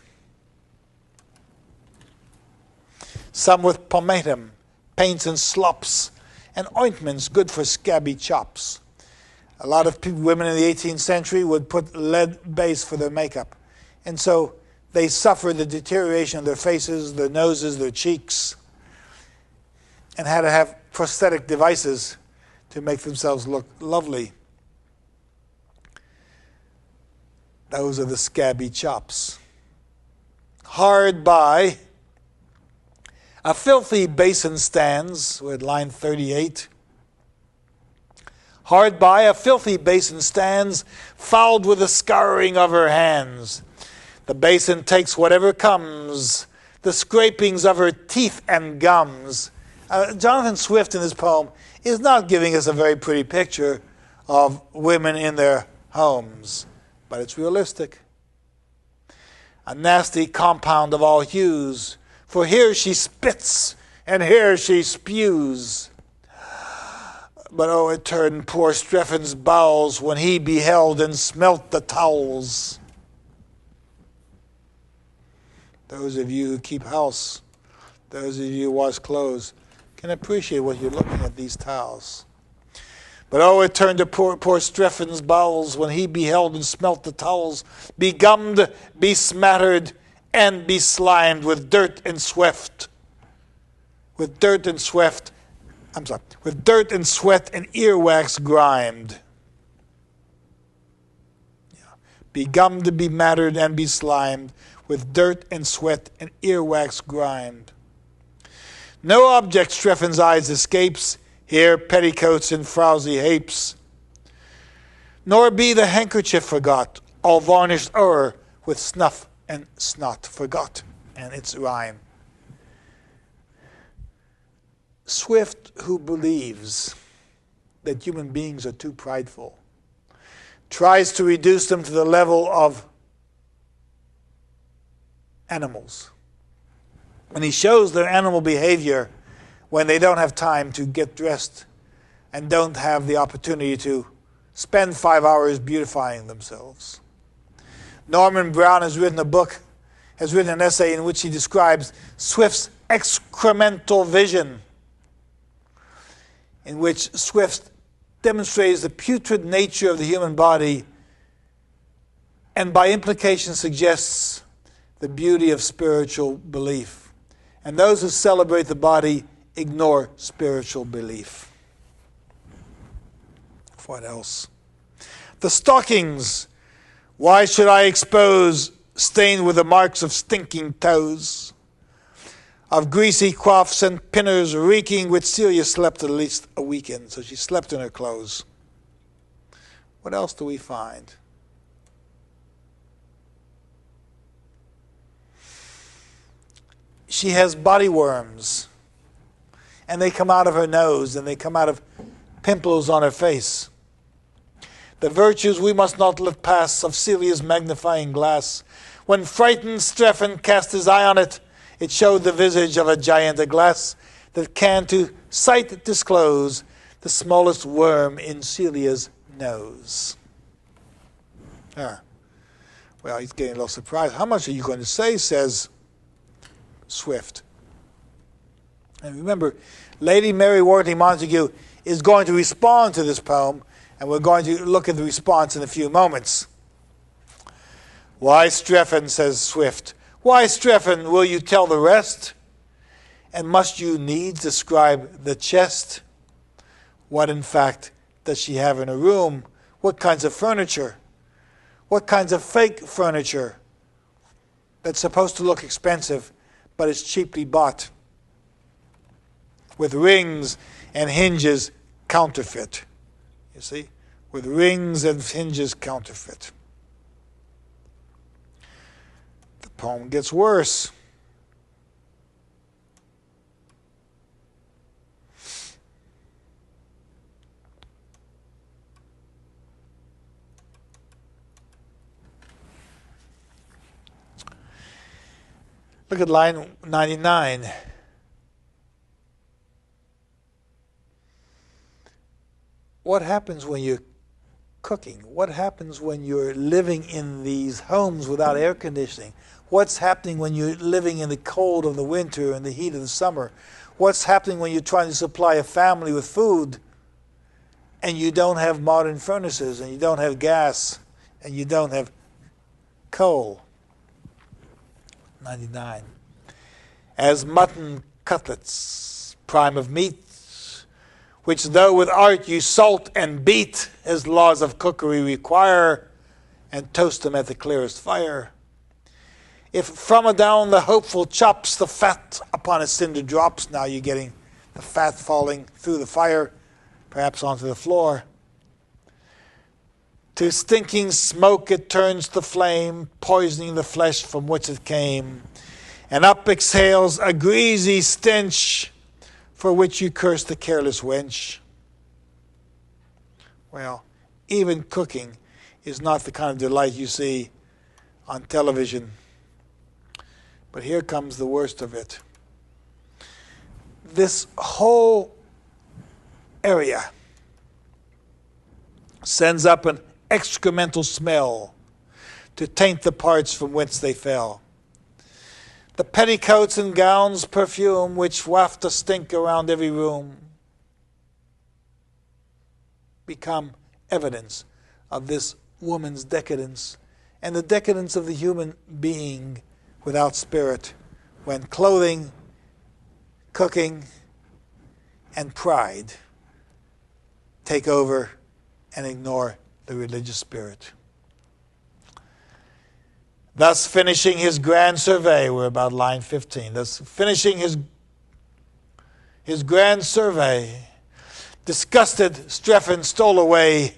some with pomatum, paints and slops, and ointments good for scabby chops. A lot of women in the 18th century would put lead base for their makeup. And so they suffered the deterioration of their faces, their noses, their cheeks, and had to have prosthetic devices to make themselves look lovely. Those are the scabby chops. Hard by, a filthy basin stands, we're at line 38. Hard by, a filthy basin stands, fouled with the scouring of her hands. The basin takes whatever comes, the scrapings of her teeth and gums. Jonathan Swift in this poem is not giving us a very pretty picture of women in their homes, but it's realistic. A nasty compound of all hues, for here she spits and here she spews. But oh, it turned poor Streffen's bowels when he beheld and smelt the towels. Those of you who keep house, those of you who wash clothes, can appreciate what you're looking at these towels. But oh, it turned to poor Streffen's bowels when he beheld and smelt the towels, begummed, besmattered, and beslimed with dirt and sweat. With dirt and sweat, with dirt and sweat and earwax grimed. Yeah. Begummed, bemattered, and beslimed, with dirt and sweat and earwax grimed. No object Streffen's eyes escapes, here petticoats and frowsy hapes. Nor be the handkerchief forgot, all varnished o'er with snuff and snot forgot, and its rhyme. Swift, who believes that human beings are too prideful, tries to reduce them to the level of animals. When he shows their animal behavior when they don't have time to get dressed and don't have the opportunity to spend 5 hours beautifying themselves. Norman Brown has written an essay in which he describes Swift's excremental vision, in which Swift demonstrates the putrid nature of the human body and by implication suggests the beauty of spiritual belief. And those who celebrate the body ignore spiritual belief. What else? The stockings, why should I expose, stained with the marks of stinking toes, of greasy coifs and pinners reeking, which Celia slept at least a weekend, so she slept in her clothes. What else do we find? She has body worms, and they come out of her nose, and they come out of pimples on her face. The virtues we must not let pass of Celia's magnifying glass. When frightened Streffen cast his eye on it, it showed the visage of a giant, a glass that can to sight disclose the smallest worm in Celia's nose. Well, he's getting a little surprised. How much are you going to say, says Swift. And remember, Lady Mary Wortley Montagu is going to respond to this poem, and we're going to look at the response in a few moments. Why, Strephon, says Swift, why, Strephon, will you tell the rest? And must you needs describe the chest? What, in fact, does she have in her room? What kinds of furniture? What kinds of fake furniture that's supposed to look expensive, but is cheaply bought, with rings and hinges counterfeit? You see? With rings and hinges counterfeit. The poem gets worse. Look at line 99. What happens when you're cooking? What happens when you're living in these homes without air conditioning? What's happening when you're living in the cold of the winter and the heat of the summer? What's happening when you're trying to supply a family with food and you don't have modern furnaces and you don't have gas and you don't have coal? 99. As mutton cutlets, prime of meat, which though with art you salt and beat, as laws of cookery require, and toast them at the clearest fire. If from adown the hopeful chops, the fat upon a cinder drops, now you're getting the fat falling through the fire, perhaps onto the floor. To stinking smoke it turns the flame, poisoning the flesh from which it came, and up exhales a greasy stench, for which you curse the careless wench. Well, even cooking is not the kind of delight you see on television. But here comes the worst of it. This whole area sends up an excremental smell to taint the parts from whence they fell. The petticoats and gowns perfume which waft a stink around every room become evidence of this woman's decadence and the decadence of the human being without spirit, when clothing, cooking, and pride take over and ignore the religious spirit. Thus finishing his grand survey, we're about line 15, thus finishing his grand survey, disgusted Strephon stole away,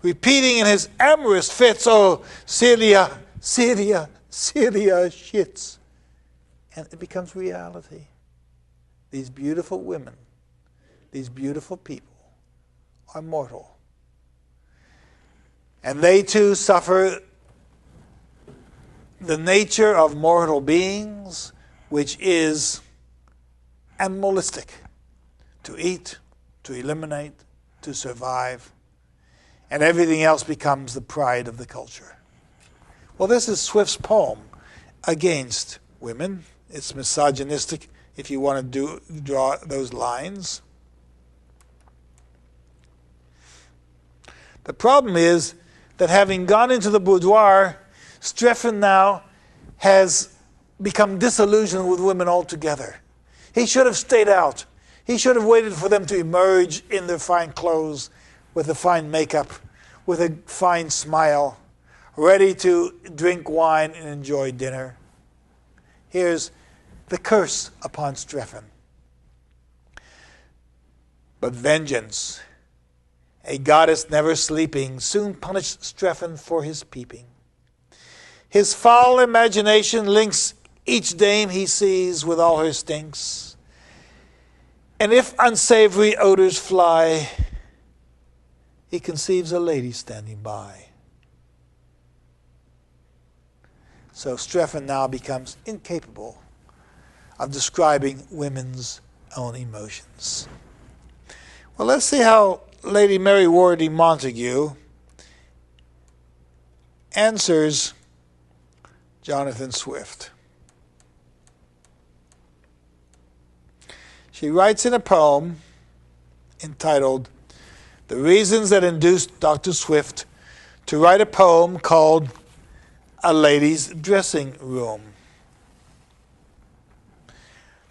repeating in his amorous fits, oh, Celia, Celia, Celia shits. And it becomes reality. These beautiful women, these beautiful people are mortal. And they too suffer the nature of mortal beings, which is animalistic. To eat, to eliminate, to survive. And everything else becomes the pride of the culture. Well, this is Swift's poem against women. It's misogynistic if you want to draw those lines. The problem is that having gone into the boudoir, Strephon now has become disillusioned with women altogether. He should have stayed out. He should have waited for them to emerge in their fine clothes, with the fine makeup, with a fine smile, ready to drink wine and enjoy dinner. Here's the curse upon Strephon. But vengeance, a goddess never sleeping, soon punished Strephon for his peeping. His foul imagination links each dame he sees with all her stinks. And if unsavory odors fly, he conceives a lady standing by. So Strephon now becomes incapable of describing women's own emotions. Well, let's see how Lady Mary Wortley Montagu answers Jonathan Swift. She writes in a poem entitled "The Reasons That Induced Dr. Swift to Write a Poem Called a lady's dressing room.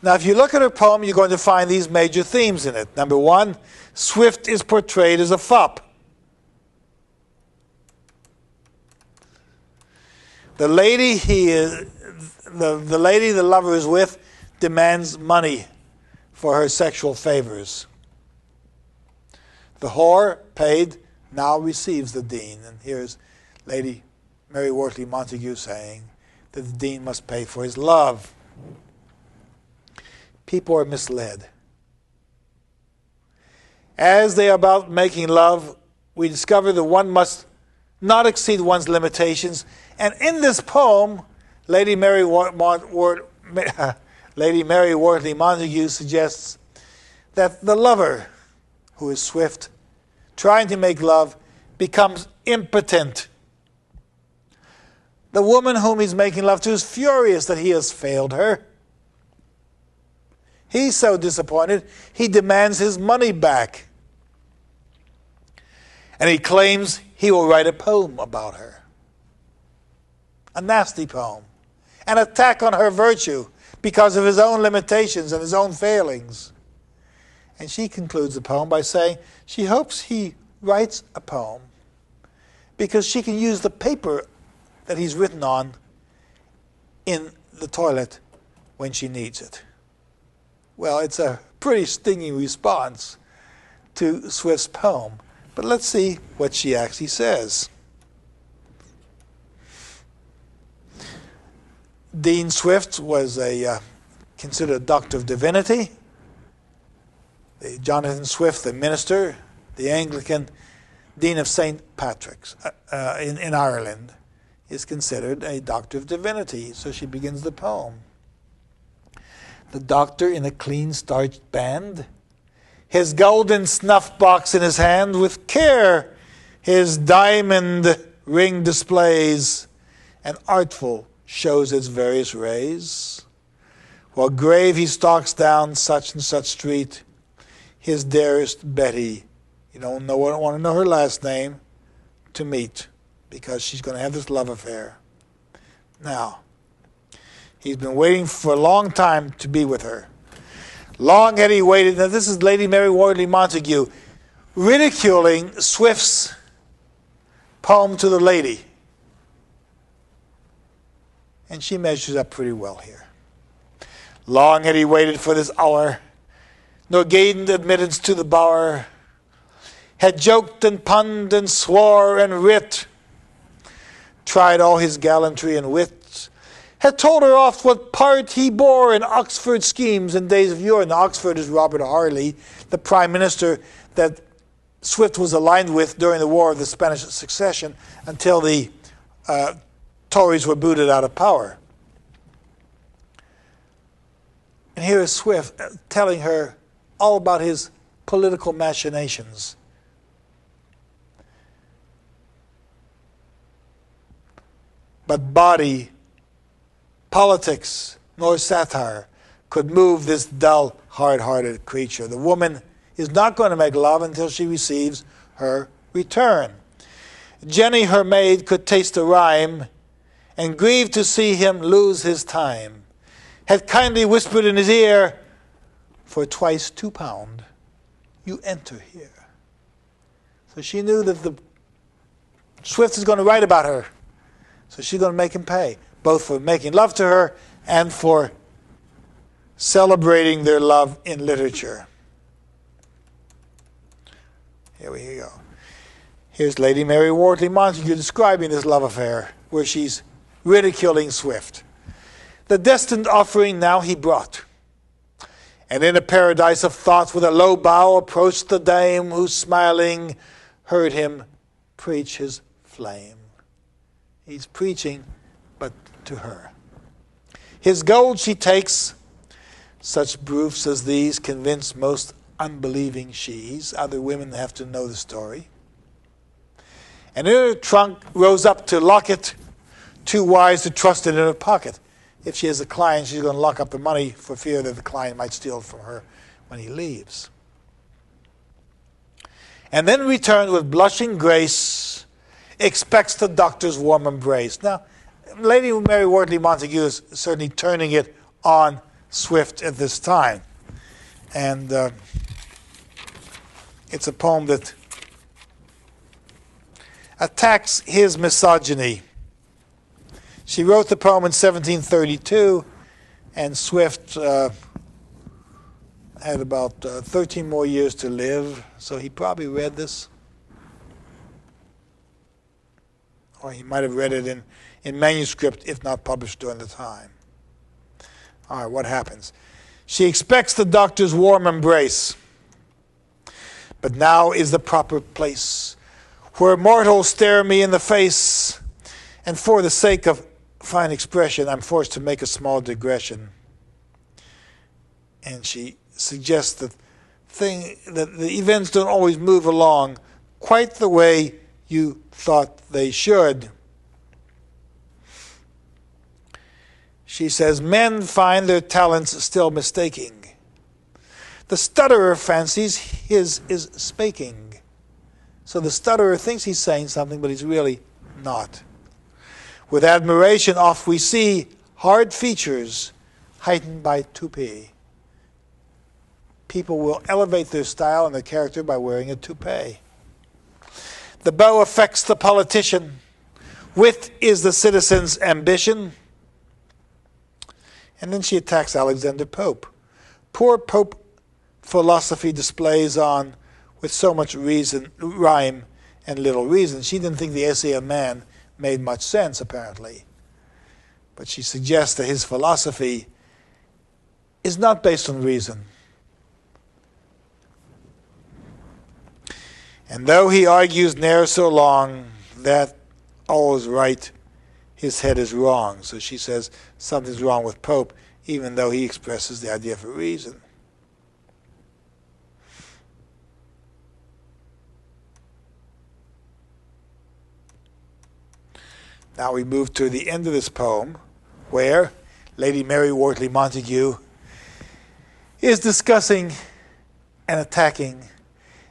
Now, if you look at her poem, you're going to find these major themes in it. Number one, Swift is portrayed as a fop. The lady the lady the lover is with demands money for her sexual favors. The whore, paid, now receives the dean. And here's Lady Mary Wortley Montagu saying that the dean must pay for his love. People are misled. As they are about making love, we discover that one must not exceed one's limitations. And in this poem, Lady Mary Wortley Montagu suggests that the lover, who is Swift, trying to make love, becomes impotent. The woman whom he's making love to is furious that he has failed her. He's so disappointed, he demands his money back. And he claims he will write a poem about her. A nasty poem. An attack on her virtue because of his own limitations and his own failings. And she concludes the poem by saying she hopes he writes a poem because she can use the paper that he's written on in the toilet when she needs it. Well, it's a pretty stinging response to Swift's poem. But let's see what she actually says. Dean Swift was considered a doctor of divinity. Jonathan Swift, the minister, the Anglican Dean of St. Patrick's in Ireland, is considered a doctor of divinity. So she begins the poem. The doctor in a clean starched band, his golden snuff box in his hand, with care his diamond ring displays, and artful shows its various rays. While grave he stalks down such and such street, his dearest Betty, you don't want to know her last name, to meet, because she's going to have this love affair. Now, he's been waiting for a long time to be with her. Long had he waited. Now this is Lady Mary Wortley Montagu ridiculing Swift's poem to the lady. And she measures up pretty well here. Long had he waited for this hour, nor gained admittance to the bower, had joked and punned and swore and writ, tried all his gallantry and wit, had told her oft what part he bore in Oxford schemes in days of yore. And Oxford is Robert Harley, the prime minister that Swift was aligned with during the War of the Spanish Succession until the Tories were booted out of power. And here is Swift telling her all about his political machinations. But body, politics, nor satire could move this dull, hard-hearted creature. The woman is not going to make love until she receives her return. Jenny, her maid, could taste the rhyme and grieve to see him lose his time. Had kindly whispered in his ear, for twice £2, you enter here. So she knew that the Swift is going to write about her. So she's going to make him pay, both for making love to her and for celebrating their love in literature. Here we go. Here's Lady Mary Wortley Montagu describing this love affair, where she's ridiculing Swift. The destined offering now he brought, and in a paradise of thought with a low bow approached the dame, who smiling heard him preach his flame. He's preaching, but to her. His gold she takes. Such proofs as these convince most unbelieving she's. Other women have to know the story. And in her trunk rose up to lock it, too wise to trust it in her pocket. If she has a client, she's going to lock up the money for fear that the client might steal it from her when he leaves. And then returned with blushing grace, expects the doctor's warm embrace. Now, Lady Mary Wortley Montagu is certainly turning it on Swift at this time. And it's a poem that attacks his misogyny. She wrote the poem in 1732, and Swift had about 13 more years to live, so he probably read this. Or he might have read it in manuscript, if not published during the time. All right, what happens? She expects the doctor's warm embrace, but now is the proper place where mortals stare me in the face, and for the sake of fine expression, I'm forced to make a small digression. And she suggests that the events don't always move along quite the way you thought they should. She says, men find their talents still mistaking. The stutterer fancies his is spaking. So the stutterer thinks he's saying something, but he's really not. With admiration oft we see hard features heightened by toupee. People will elevate their style and their character by wearing a toupee. The bow affects the politician. Wit is the citizen's ambition. And then she attacks Alexander Pope. Poor Pope philosophy displays on with so much reason, rhyme and little reason. She didn't think the essay of man made much sense, apparently. But she suggests that his philosophy is not based on reason. And though he argues ne'er so long, that all is right, his head is wrong. So she says something's wrong with Pope, even though he expresses the idea for reason. Now we move to the end of this poem, where Lady Mary Wortley Montagu is discussing and attacking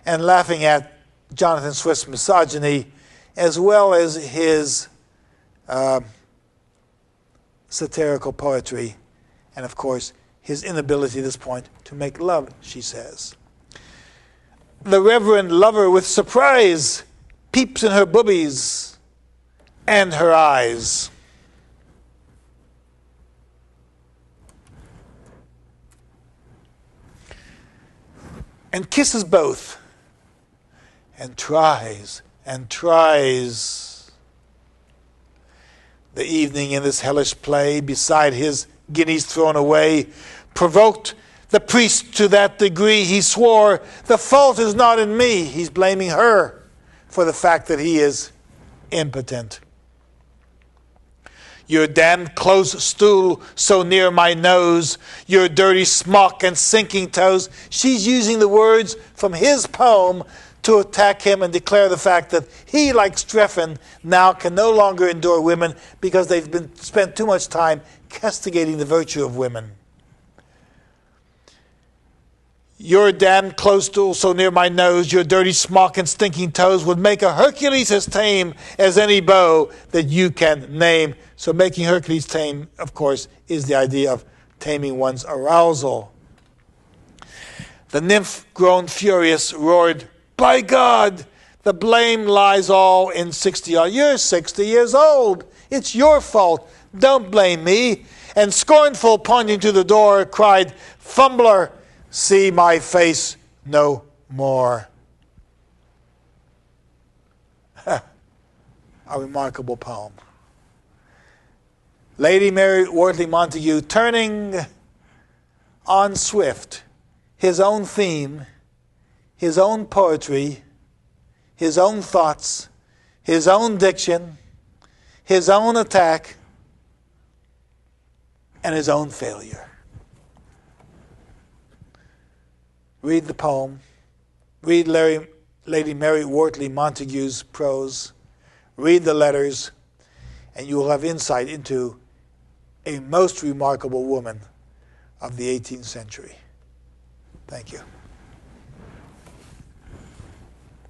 and laughing at Jonathan Swift's misogyny, as well as his satirical poetry, and of course his inability at this point to make love, she says. The reverend lover with surprise peeps in her boobies and her eyes. And kisses both, and tries and tries. The evening in this hellish play, beside his guineas thrown away, provoked the priest to that degree he swore, the fault is not in me. He's blaming her for the fact that he is impotent. Your damned close stool so near my nose, your dirty smock and sinking toes. She's using the words from his poem to attack him and declare the fact that he, like Strephon, now can no longer endure women because they've spent too much time castigating the virtue of women. Your damned close stool so near my nose, your dirty smock and stinking toes would make a Hercules as tame as any bow that you can name. So making Hercules tame, of course, is the idea of taming one's arousal. The nymph, grown furious, roared, by God, the blame lies all in 60 odd. You're 60 years old. It's your fault. Don't blame me. And scornful, pointing to the door, cried, fumbler, see my face no more. A remarkable poem. Lady Mary Wortley Montagu turning on Swift, his own theme, his own poetry, his own thoughts, his own diction, his own attack, and his own failure. Read the poem. Read Lady Mary Wortley Montagu's prose. Read the letters, and you will have insight into a most remarkable woman of the 18th century. Thank you.